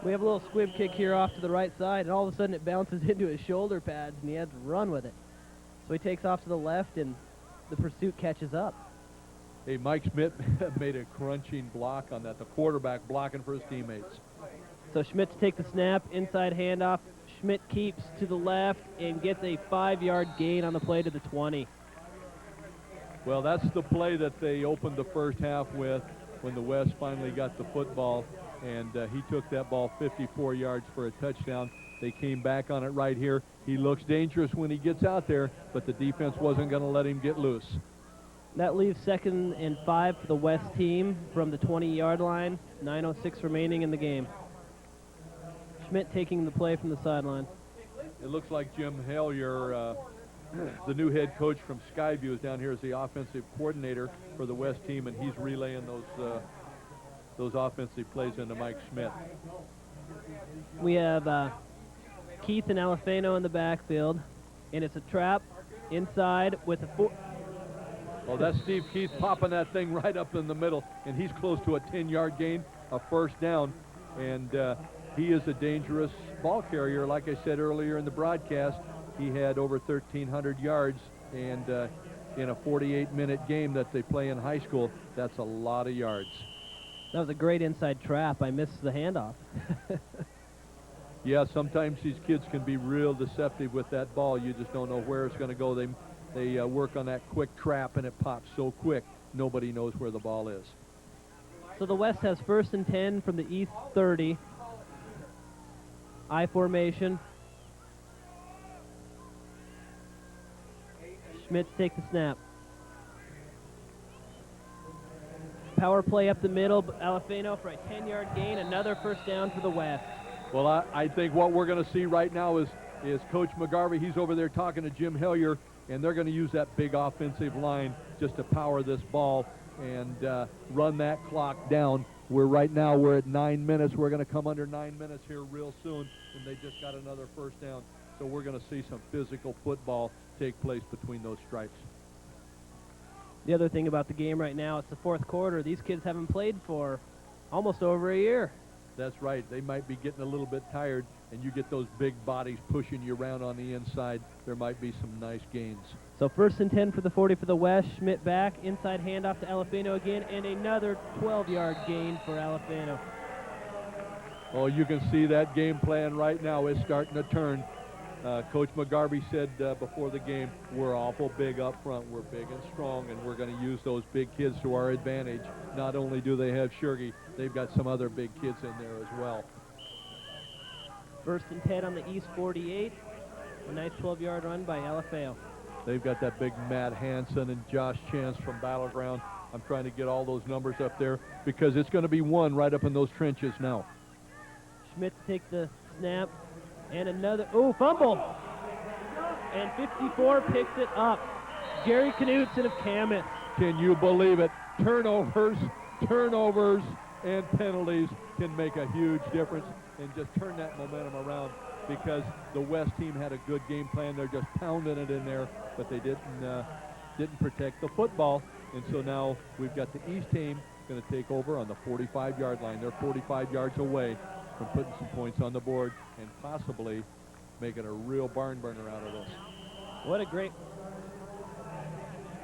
We have a little squib kick here off to the right side, and all of a sudden it bounces into his shoulder pads, and he had to run with it. So he takes off to the left, and the pursuit catches up. Hey, Mike Schmidt made a crunching block on that, the quarterback blocking for his teammates. So Schmidt to take the snap, inside handoff. Schmidt keeps to the left and gets a 5-yard gain on the play to the 20. Well, that's the play that they opened the first half with when the West finally got the football, and he took that ball 54 yards for a touchdown. They came back on it right here. He looks dangerous when he gets out there, but the defense wasn't going to let him get loose. That leaves 2nd and 5 for the West team from the 20-yard line. 9:06 remaining in the game. Schmidt taking the play from the sideline. It looks like Jim Hellier, the new head coach from Skyview, is down here as the offensive coordinator for the West team, and he's relaying those offensive plays into Mike Schmidt. We have Keith and Alefano in the backfield, and it's a trap inside with a Oh, that's Steve Keith popping that thing right up in the middle, and he's close to a 10-yard gain, a first down, and he is a dangerous ball carrier. Like I said earlier in the broadcast, he had over 1,300 yards, and in a 48-minute game that they play in high school, that's a lot of yards. That was a great inside trap. I missed the handoff. Yeah, sometimes these kids can be real deceptive with that ball. You just don't know where it's going to go. They work on that quick trap, and it pops so quick. nobody knows where the ball is. So the West has 1st and 10 from the East 30. I formation. Schmidt takes the snap. Power play up the middle. Alifano for a 10-yard gain. Another first down for the West. Well, I think what we're going to see right now is Coach McGarvey. He's over there talking to Jim Hillier, and they're going to use that big offensive line just to power this ball and run that clock down. Right now we're at 9 minutes. We're going to come under 9 minutes here real soon, and they just got another first down. So we're going to see some physical football take place between those stripes. The other thing about the game right now, it's the 4th quarter. These kids haven't played for almost over a year. That's right. They might be getting a little bit tired, and you get those big bodies pushing you around on the inside. There might be some nice gains. So 1st and 10 for the 40 for the West. Schmidt back, inside handoff to Alifano again, and another 12-yard gain for Alifano. Oh, you can see that game plan right now is starting to turn. Coach McGarvey said before the game, we're awful big up front. We're big and strong, and we're going to use those big kids to our advantage. Not only do they have Shurgi, they've got some other big kids in there as well. 1st and 10 on the East 48. A nice 12-yard run by Alifano. They've got that big Matt Hansen and Josh Chance from Battleground. I'm trying to get all those numbers up there because it's going to be one right up in those trenches now. Schmidt takes the snap. And another, fumble. And 54 picks it up. Gary Knutson of Camas. Can you believe it? Turnovers, and penalties can make a huge difference and just turn that momentum around because the West team had a good game plan. They're just pounding it in there, but they didn't protect the football. And so now we've got the East team going to take over on the 45-yard line. They're 45 yards away from putting some points on the board and possibly making a real barn burner out of this. What a great...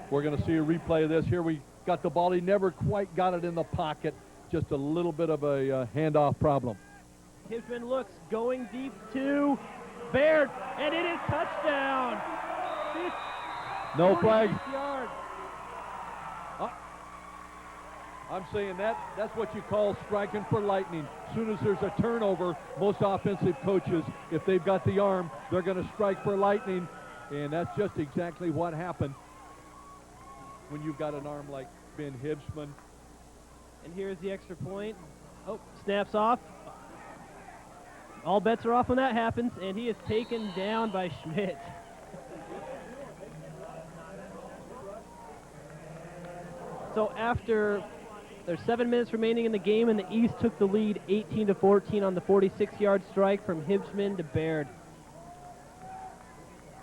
We're going to see a replay of this. Here we got the ball. He never quite got it in the pocket. Just a little bit of a handoff problem. Hibsman looks, going deep to Baird, and it is touchdown. No flag. Yards. I'm saying that's what you call striking for lightning. As soon as there's a turnover, most offensive coaches, if they've got the arm, they're going to strike for lightning, and that's just exactly what happened when you've got an arm like Ben Hibsman. And here's the extra point. Oh, snaps off. All bets are off when that happens, and he is taken down by Schmidt. So after there's 7 minutes remaining in the game, and the East took the lead 18-14 on the 46-yard strike from Hibsman to Baird.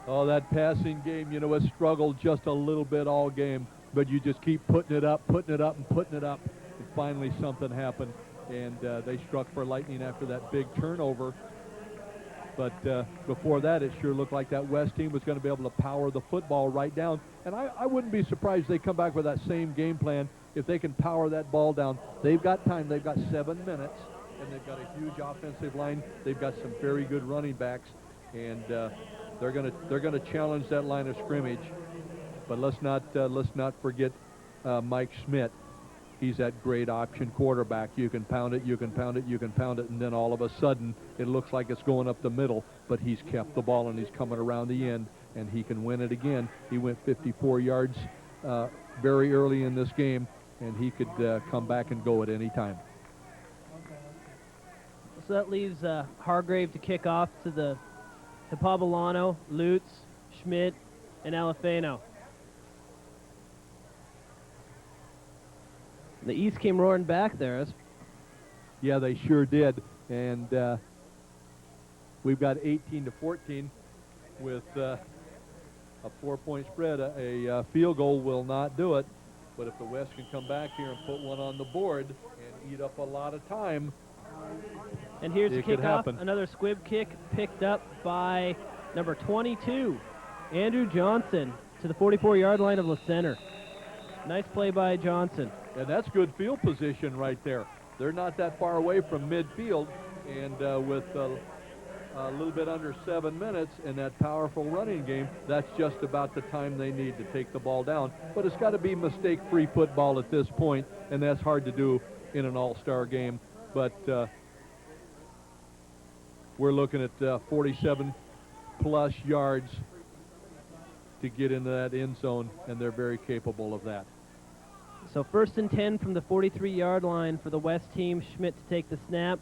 Oh, that passing game, it struggled just a little bit all game, but you just keep putting it up, and putting it up, and finally something happened, and they struck for lightning after that big turnover. But before that, it sure looked like that West team was going to be able to power the football right down, and I wouldn't be surprised they come back with that same game plan if they can power that ball down. They've got time. They've got 7 minutes, and they've got a huge offensive line. They've got some very good running backs, and they're gonna challenge that line of scrimmage. But let's not forget Mike Schmidt. He's that great option quarterback. You can pound it, and then all of a sudden it looks like it's going up the middle, but he's kept the ball and he's coming around the end, and he can win it again. He went 54 yards very early in this game, and he could come back and go at any time. So that leaves Hargrave to kick off to Pabalano, Lutz, Schmidt, and Alifano. The East came roaring back there. Yeah, they sure did, and we've got 18-14 with a 4-point spread. A field goal will not do it, but if the West can come back here and put one on the board and eat up a lot of time, and here's the it could kickoff. happen. Another squib kick picked up by number 22, Andrew Johnson, to the 44-yard line of the center. Nice play by Johnson. And that's good field position right there. They're not that far away from midfield, and with a little bit under 7 minutes in that powerful running game, that's just about the time they need to take the ball down. But it's got to be mistake-free football at this point, and that's hard to do in an all-star game. But we're looking at 47-plus yards to get into that end zone, and they're very capable of that. So 1st and 10 from the 43-yard line for the West team. Schmidt to take the snap.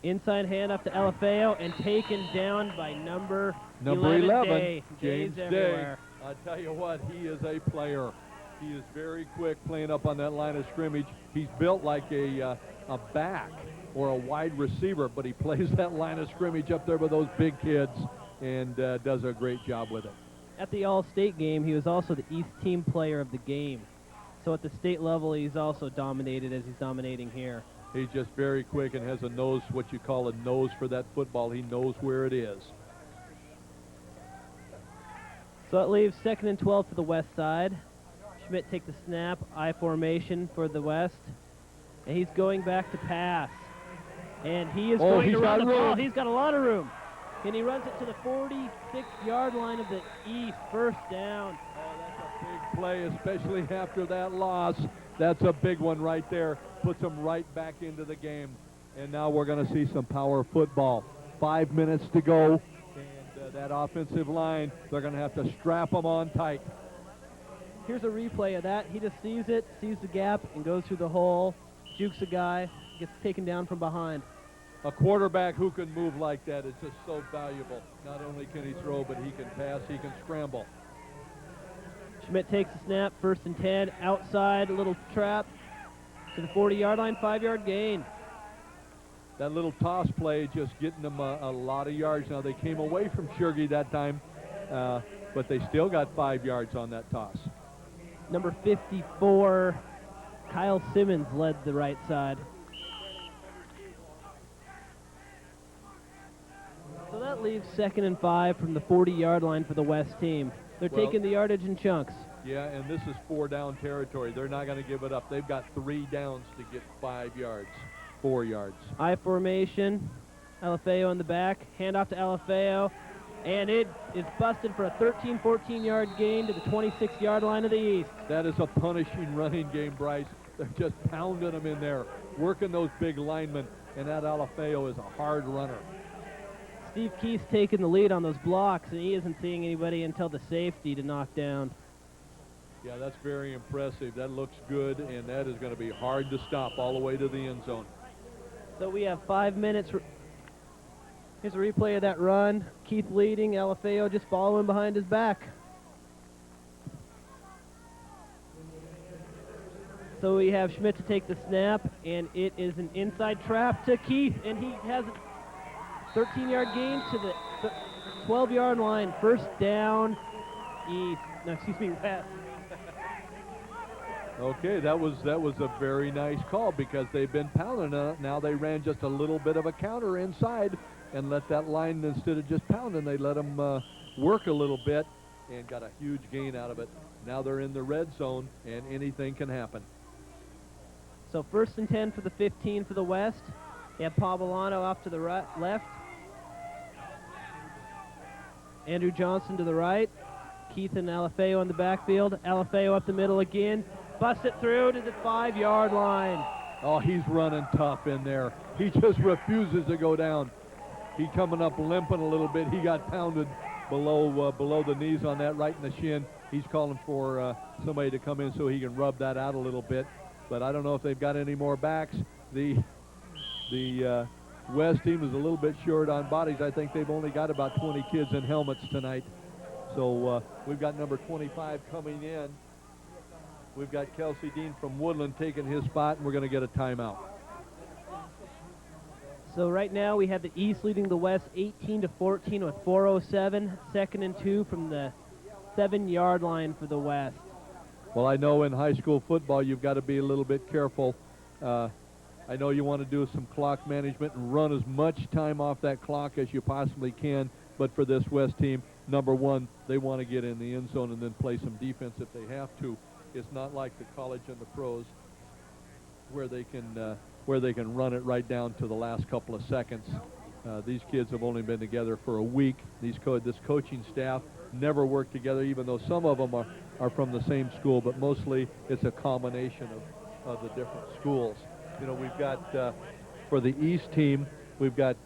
Inside handoff to Alafeo and taken down by number 11, Day. James Days Day. everywhere. I tell you what, he is a player. He is very quick playing up on that line of scrimmage. He's built like a back or a wide receiver, but he plays that line of scrimmage up there with those big kids and does a great job with it. At the All-State game, he was also the East Team Player of the Game. So at the state level, he's also dominated as he's dominating here. He's just very quick and has a nose, what you call a nose for that football. He knows where it is. So it leaves 2nd and 12 for the West side. Schmidt take the snap, I formation for the West. And he's going back to pass. And he is going to run the ball. He's got a lot of room. And he runs it to the 46-yard line of the East. First down. Oh, that's a big play, especially after that loss. That's a big one right there. Puts them right back into the game. And now we're going to see some power football. 5 minutes to go. And that offensive line, they're going to have to strap them on tight. Here's a replay of that. He just sees it, sees the gap, and goes through the hole, jukes a guy, gets taken down from behind. A quarterback who can move like that is just so valuable. Not only can he throw, but he can pass, he can scramble. Schmidt takes the snap, 1st and 10, outside, a little trap to the 40-yard line, 5-yard gain. That little toss play just getting them a lot of yards. Now, they came away from Shergy that time, but they still got 5 yards on that toss. Number 54, Kyle Simmons led the right side. So that leaves 2nd and 5 from the 40-yard line for the West team. They're taking the yardage in chunks. Yeah, and this is 4-down territory. They're not going to give it up. They've got 3 downs to get 5 yards, 4 yards. I formation, Alafeo in the back, handoff to Alafeo, and it is busted for a 13, 14-yard gain to the 26-yard line of the East. That is a punishing running game, Bryce. They're just pounding them in there, working those big linemen, and that Alafeo is a hard runner. Steve Keith's taking the lead on those blocks, and he isn't seeing anybody until the safety to knock down. Yeah, that's very impressive. That looks good, and that is going to be hard to stop all the way to the end zone. So we have 5 minutes. Here's a replay of that run. Keith leading, Alafeo just following behind his back. So we have Schmidt to take the snap, and it is an inside trap to Keith, and he has a 13-yard gain to the 12-yard line. First down, West. Okay, that was a very nice call because they've been pounding on it. Now they ran just a little bit of a counter inside and let that line, instead of just pounding, they let them work a little bit and got a huge gain out of it. Now they're in the red zone, and anything can happen. So 1st and 10 for the 15 for the West. You have Pavolano off to the left. Andrew Johnson to the right. Keith and Alafeo in the backfield. Alafeo up the middle again. Busts it through to the 5-yard line. Oh, he's running tough in there. He just refuses to go down. He coming up limping a little bit. He got pounded below the knees on that, right in the shin. He's calling for somebody to come in so he can rub that out a little bit. But I don't know if they've got any more backs. The West team is a little bit short on bodies. I think they've only got about 20 kids in helmets tonight. So we've got number 25 coming in. We've got Kelsey Dean from Woodland taking his spot, and we're going to get a timeout. So right now we have the East leading the West 18-14 with 4:07. 2nd and 2 from the 7-yard line for the West. Well, I know in high school football you've got to be a little bit careful. I know you want to do some clock management and run as much time off that clock as you possibly can, but for this West team, number one, they want to get in the end zone and then play some defense if they have to. It's not like the college and the pros where they can run it right down to the last couple of seconds. These kids have only been together for a week. This coaching staff never worked together, even though some of them are from the same school, but mostly it's a combination of the different schools. You know, we've got, for the East team, we've got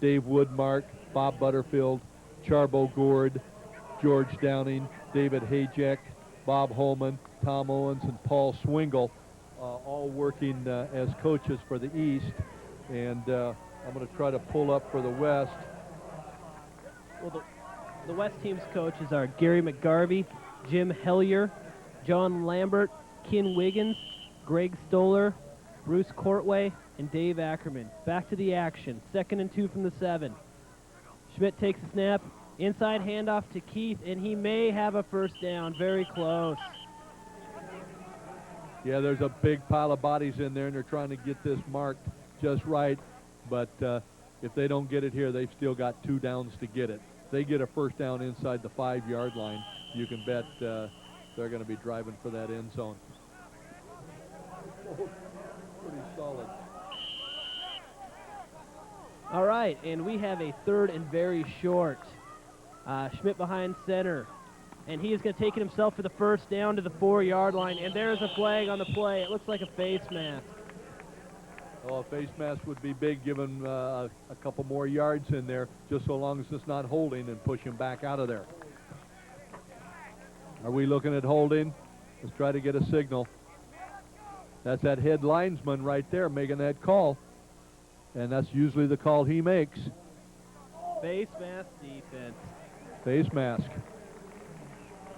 Dave Woodmark, Bob Butterfield, Charbo Gord, George Downing, David Hayek, Bob Holman, Tom Owens, and Paul Swingle, all working as coaches for the East. And I'm going to try to pull up for the West. Well, the West team's coaches are Gary McGarvey, Jim Hellier, John Lambert, Ken Wiggins, Greg Stoller, Bruce Courtway, and Dave Ackerman. Back to the action. 2nd and 2 from the 7. Schmidt takes a snap. Inside handoff to Keith, and he may have a first down. Very close. Yeah, there's a big pile of bodies in there, and they're trying to get this marked just right. But if they don't get it here, they've still got 2 downs to get it. If they get a first down inside the 5-yard line, you can bet they're going to be driving for that end zone. Pretty solid. All right, and we have a 3rd and very short. Schmidt behind center, and he is going to take it himself for the first down to the 4-yard line, and there's a flag on the play. It looks like a face mask. Oh, a face mask would be big, given a couple more yards in there, just so long as it's not holding and push him back out of there. Are we looking at holding? Let's try to get a signal. That's that head linesman right there making that call, and that's usually the call he makes. Face mask defense. Face mask.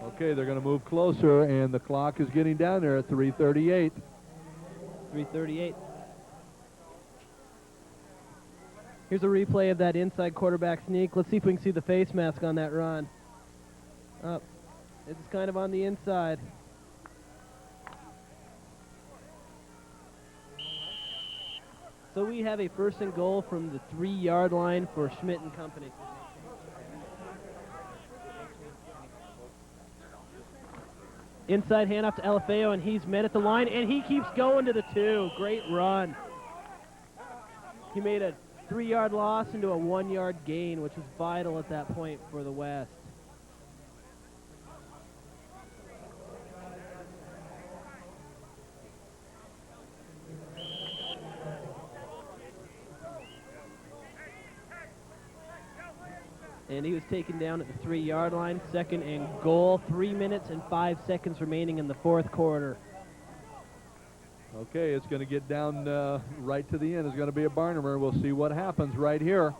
Okay, they're going to move closer, and the clock is getting down there at 3:38. 3:38. Here's a replay of that inside quarterback sneak. Let's see if we can see the face mask on that run. It's kind of on the inside. So we have a 1st and goal from the 3-yard line for Schmidt and company. Inside handoff to Alafeo, and he's met at the line, and he keeps going to the 2. Great run. He made a 3-yard loss into a 1-yard gain, which was vital at that point for the West. And he was taken down at the 3-yard line. 2nd and goal. 3 minutes and 5 seconds remaining in the 4th quarter. Okay, it's going to get down right to the end. It's going to be a Barnumer. We'll see what happens right here.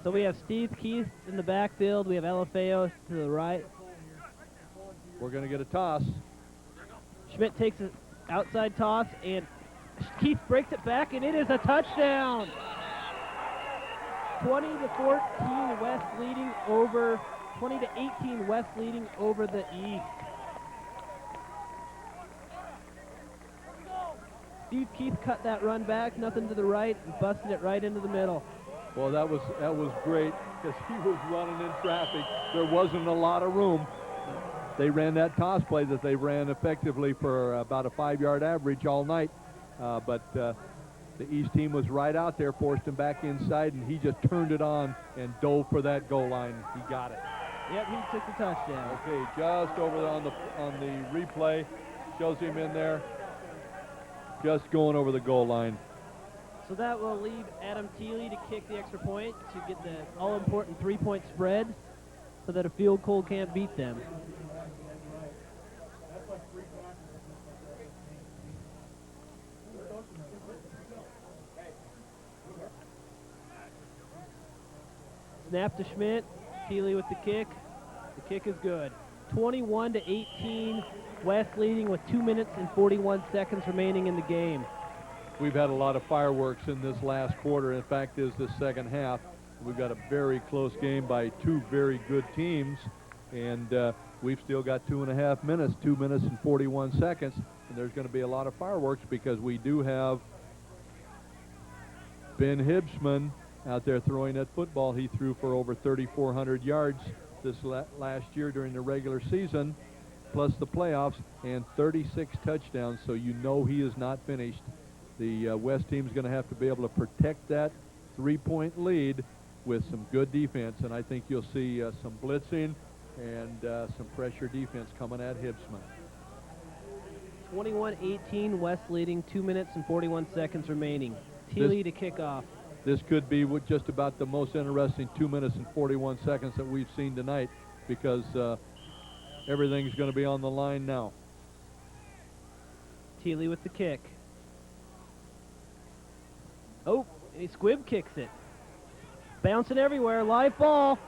So we have Steve Keith in the backfield. We have Alafeo to the right. We're going to get a toss. Schmidt takes an outside toss, and Keith breaks it back, and it is a touchdown. 20-14 West leading over, 20-18 West leading over the East. Steve Keith cut that run back, nothing to the right, and busted it right into the middle. Well, that was great, because he was running in traffic. There wasn't a lot of room. They ran that toss play that they ran effectively for about a 5-yard average all night, but the East team was right out there, forced him back inside, and he just turned it on and dove for that goal line. He got it. Yep, he took the touchdown. Okay, just over there on the replay, shows him in there, just going over the goal line. So that will leave Adam Thiele to kick the extra point to get the all-important 3-point spread so that a field goal can't beat them. Snap to Schmidt. Thiele with the kick. The kick is good. 21-18. West leading with 2 minutes and 41 seconds remaining in the game. We've had a lot of fireworks in this last quarter. In fact, is the second half. We've got a very close game by 2 very good teams, and we've still got 2.5 minutes, 2 minutes and 41 seconds, and there's going to be a lot of fireworks because we do have Ben Hibsman out there throwing that football. He threw for over 3,400 yards this last year during the regular season, plus the playoffs, and 36 touchdowns, so you know he is not finished. The West team is going to have to be able to protect that 3-point lead with some good defense, and I think you'll see some blitzing and some pressure defense coming at Hibbsman. 21-18, West leading, 2 minutes and 41 seconds remaining. Teely to kick off. This could be just about the most interesting 2 minutes and 41 seconds that we've seen tonight, because everything's going to be on the line now. Teely with the kick. Oh, and he squib kicks it. Bouncing everywhere, live ball.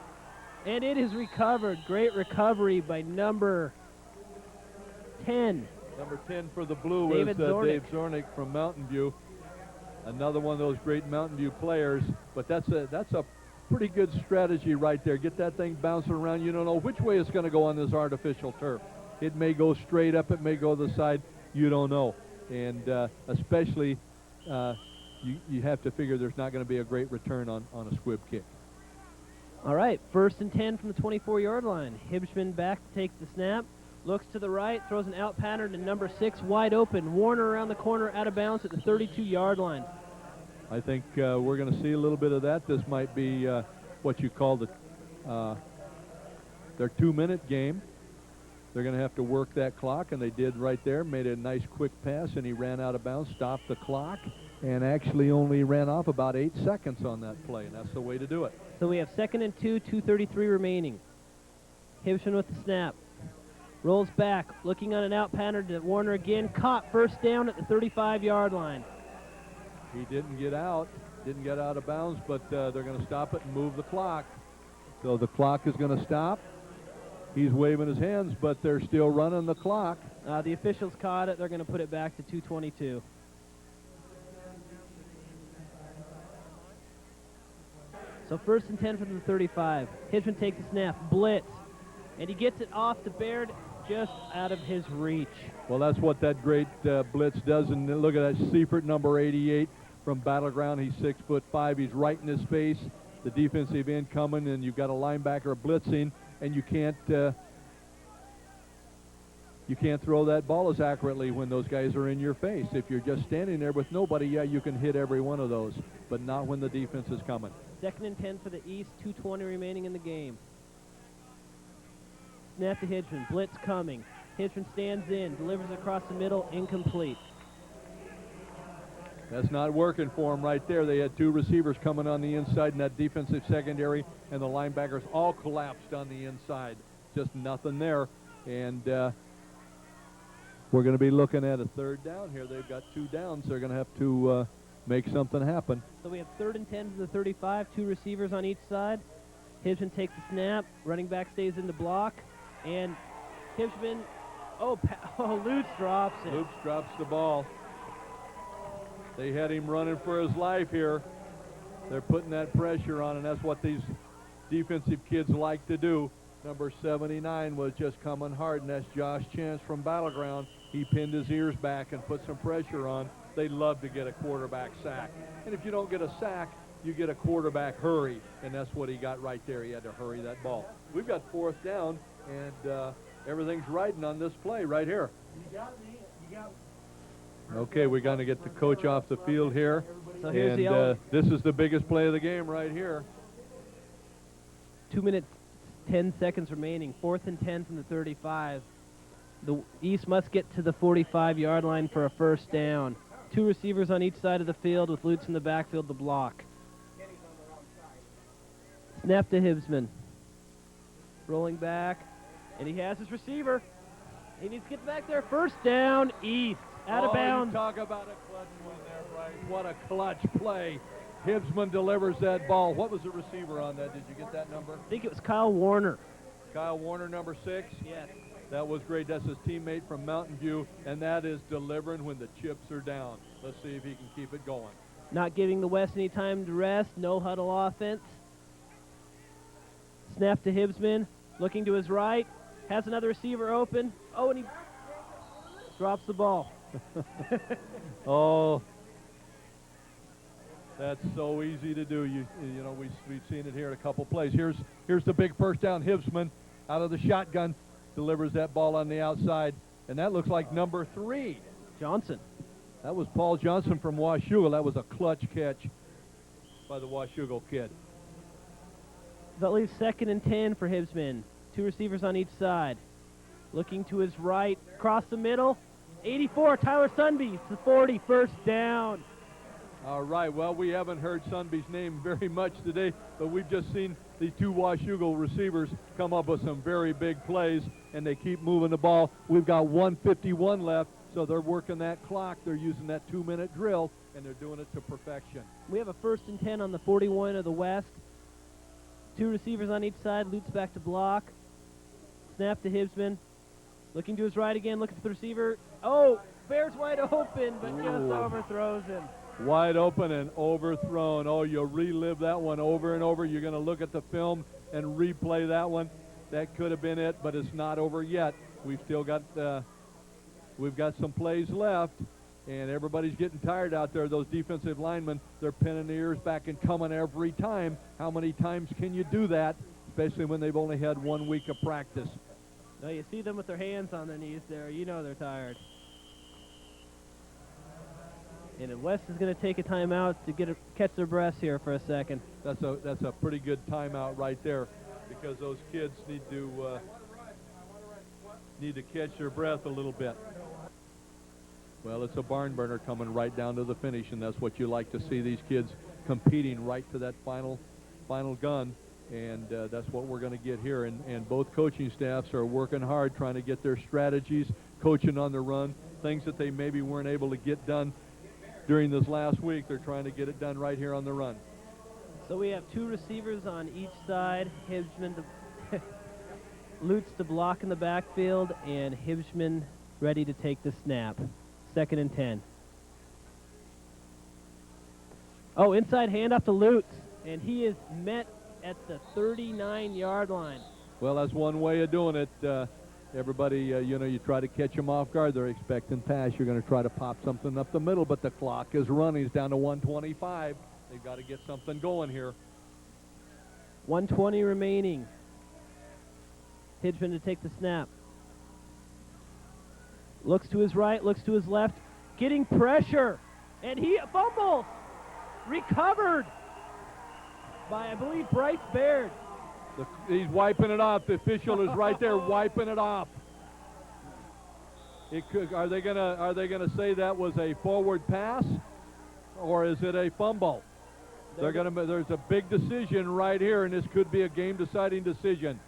And it is recovered. Great recovery by number 10. Number 10 for the Blue David is Zornick. Dave Zornick from Mountain View. Another one of those great Mountain View players. But that's a pretty good strategy right there. Get that thing bouncing around. You don't know which way it's going to go on this artificial turf. It may go straight up. It may go to the side. You don't know. And especially you have to figure there's not going to be a great return on a squib kick. All right, 1st and 10 from the 24-yard line. Hibbsman back to take the snap. Looks to the right, throws an out pattern to number 6, wide open. Warner around the corner, out of bounds at the 32-yard line. I think we're going to see a little bit of that. This might be what you call their 2-minute game. They're going to have to work that clock, and they did right there. Made a nice quick pass, and he ran out of bounds, stopped the clock, and actually only ran off about 8 seconds on that play, and that's the way to do it. So we have 2nd and 2, 2:33 remaining. Hibbsman with the snap. Rolls back, looking on an out pattern to Warner again. Caught, first down at the 35-yard line. He didn't get out of bounds, but they're going to stop it and move the clock. So the clock is going to stop. He's waving his hands, but they're still running the clock. The officials caught it. They're going to put it back to 2:22. So 1st and 10 from the 35. Hibbsman takes the snap, blitz, and he gets it off to Baird, just out of his reach. Well, that's what that great blitz does. And look at that, Seifert, number 88 from Battleground. He's 6'5". He's right in his face. The defensive end coming, and you've got a linebacker blitzing, and you can't throw that ball as accurately when those guys are in your face. If you're just standing there with nobody, yeah, you can hit every one of those, but not when the defense is coming. 2nd and 10 for the East, 2:20 remaining in the game. Snap to Hibbsman, blitz coming. Hibbsman stands in, delivers across the middle, incomplete. That's not working for them right there. They had 2 receivers coming on the inside in that defensive secondary, and the linebackers all collapsed on the inside. Just nothing there. And we're going to be looking at a 3rd down here. They've got 2 downs. They're going to have to make something happen. So we have 3rd and 10 to the 35, 2 receivers on each side. Hibbsman takes the snap, running back stays in the block, and Hibbsman, Lutz drops it. Lutz drops the ball. They had him running for his life here. They're putting that pressure on, and that's what these defensive kids like to do. Number 79 was just coming hard, and that's Josh Chance from Battleground. He pinned his ears back and put some pressure on. They love to get a quarterback sack. And if you don't get a sack, you get a quarterback hurry, and that's what he got right there. He had to hurry that ball. We've got 4th down, and everything's riding on this play right here. Okay, we're going to get the coach off the field here. So here's and the this is the biggest play of the game right here. 2 minutes, 10 seconds remaining. 4th and 10 from the 35. The East must get to the 45-yard line for a 1st down. 2 receivers on each side of the field with Lutz in the backfield to block. Snap to Hibbsman. Rolling back, and he has his receiver. He needs to get back there. 1st down, East. Out of bounds. You talk about a clutch one there, Bryce. What a clutch play. Hibbsman delivers that ball. What was the receiver on that? Did you get that number? I think it was Kyle Warner. Kyle Warner, number 6? Yes. That was great. That's his teammate from Mountain View, and that is delivering when the chips are down. Let's see if he can keep it going. Not giving the West any time to rest. No huddle offense. Snap to Hibbsman. Looking to his right. Has another receiver open. Oh, and he drops the ball. Oh, that's so easy to do. You know, we've seen it here in a couple plays. Here's the big 1st down. Hibbsman out of the shotgun delivers that ball on the outside, and that looks like number 3. Johnson. That was Paul Johnson from Washougal. That was a clutch catch. by the Washougal kid. That leaves 2nd and 10 for Hibsman. 2 receivers on each side. Looking to his right, across the middle. 84, Tyler Sunby, to the 40, first down. All right, well, we haven't heard Sunby's name very much today, but we've just seen these 2 Washougal receivers come up with some very big plays, and they keep moving the ball. We've got 1:51 left, so they're working that clock. They're using that 2-minute drill, and they're doing it to perfection. We have a 1st and 10 on the 41 of the West. 2 receivers on each side. Lutz back to block. Snap to Hibsman. Looking to his right again, looking for the receiver. Oh, Bear's wide open, but just overthrows him. Wide open and overthrown. Oh, you'll relive that one over and over. You're going to look at the film and replay that one. That could have been it, but it's not over yet. We've still got we've got some plays left, and everybody's getting tired out there. Those defensive linemen, they're pinning their ears back and coming every time. How many times can you do that, especially when they've only had 1 week of practice? No, you see them with their hands on their knees there. You know they're tired. And West is going to take a timeout to catch their breaths here for a second. That's a pretty good timeout right there, because those kids need to catch their breath a little bit. Well, it's a barn burner coming right down to the finish, and that's what you like to see, these kids competing right to that final gun, and that's what we're going to get here. And both coaching staffs are working hard trying to get their strategies, coaching on the run, things that they maybe weren't able to get done during this last week. They're trying to get it done right here on the run. So we have 2 receivers on each side. Hibsman to Lutz to block in the backfield, and Hibsman ready to take the snap. 2nd and 10. Oh, inside handoff to Lutz, and he is met at the 39-yard line. Well, that's one way of doing it. Everybody, you try to catch them off guard. They're expecting pass. You're going to try to pop something up the middle, but the clock is running. It's down to 1:25. They've got to get something going here. 1:20 remaining. Hibsman to take the snap. Looks to his right, looks to his left, getting pressure, and he fumbles. Recovered by, I believe, Bryce Baird. He's wiping it off. The official is right there wiping it off. Are they gonna say that was a forward pass, or is it a fumble? There's a big decision right here, and this could be a game-deciding decision.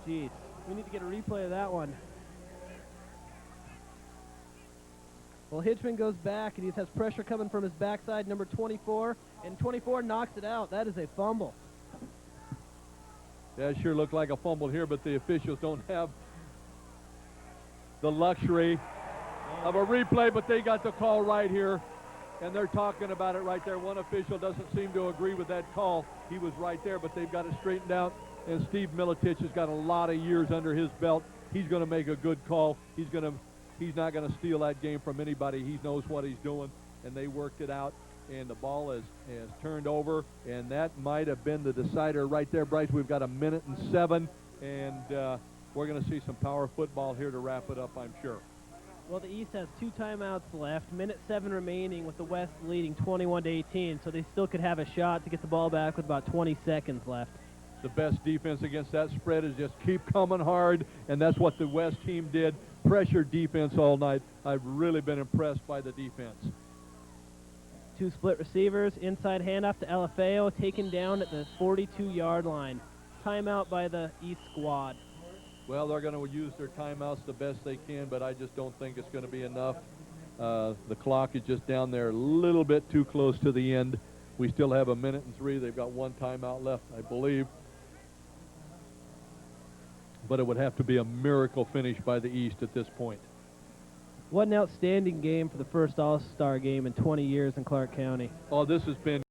Jeez, we need to get a replay of that one. Well, Hibsman goes back, and he has pressure coming from his backside, number 24, and 24 knocks it out. That is a fumble. Yeah, it sure looked like a fumble here, but the officials don't have the luxury of a replay, but they got the call right here, and they're talking about it right there. One official doesn't seem to agree with that call. He was right there, but they've got it straightened out, and Steve Militich has got a lot of years under his belt. He's going to make a good call. He's not going to steal that game from anybody. He knows what he's doing, and they worked it out, and the ball is turned over, and that might have been the decider right there, Bryce. We've got 1:07, and we're going to see some power football here to wrap it up, I'm sure. Well, the East has 2 timeouts left, 1:07 remaining, with the West leading 21-18, so they still could have a shot to get the ball back with about 20 seconds left. The best defense against that spread is just keep coming hard, and that's what the West team did. Pressure defense all night. I've really been impressed by the defense. 2 split receivers, inside handoff to Alafeo, taken down at the 42-yard line. Timeout by the East squad. Well, they're going to use their timeouts the best they can, but I just don't think it's going to be enough. The clock is just down there a little bit too close to the end. We still have 1:03. They've got 1 timeout left, I believe. But it would have to be a miracle finish by the East at this point. What an outstanding game for the first All-Star game in 20 years in Clark County. Oh, this has been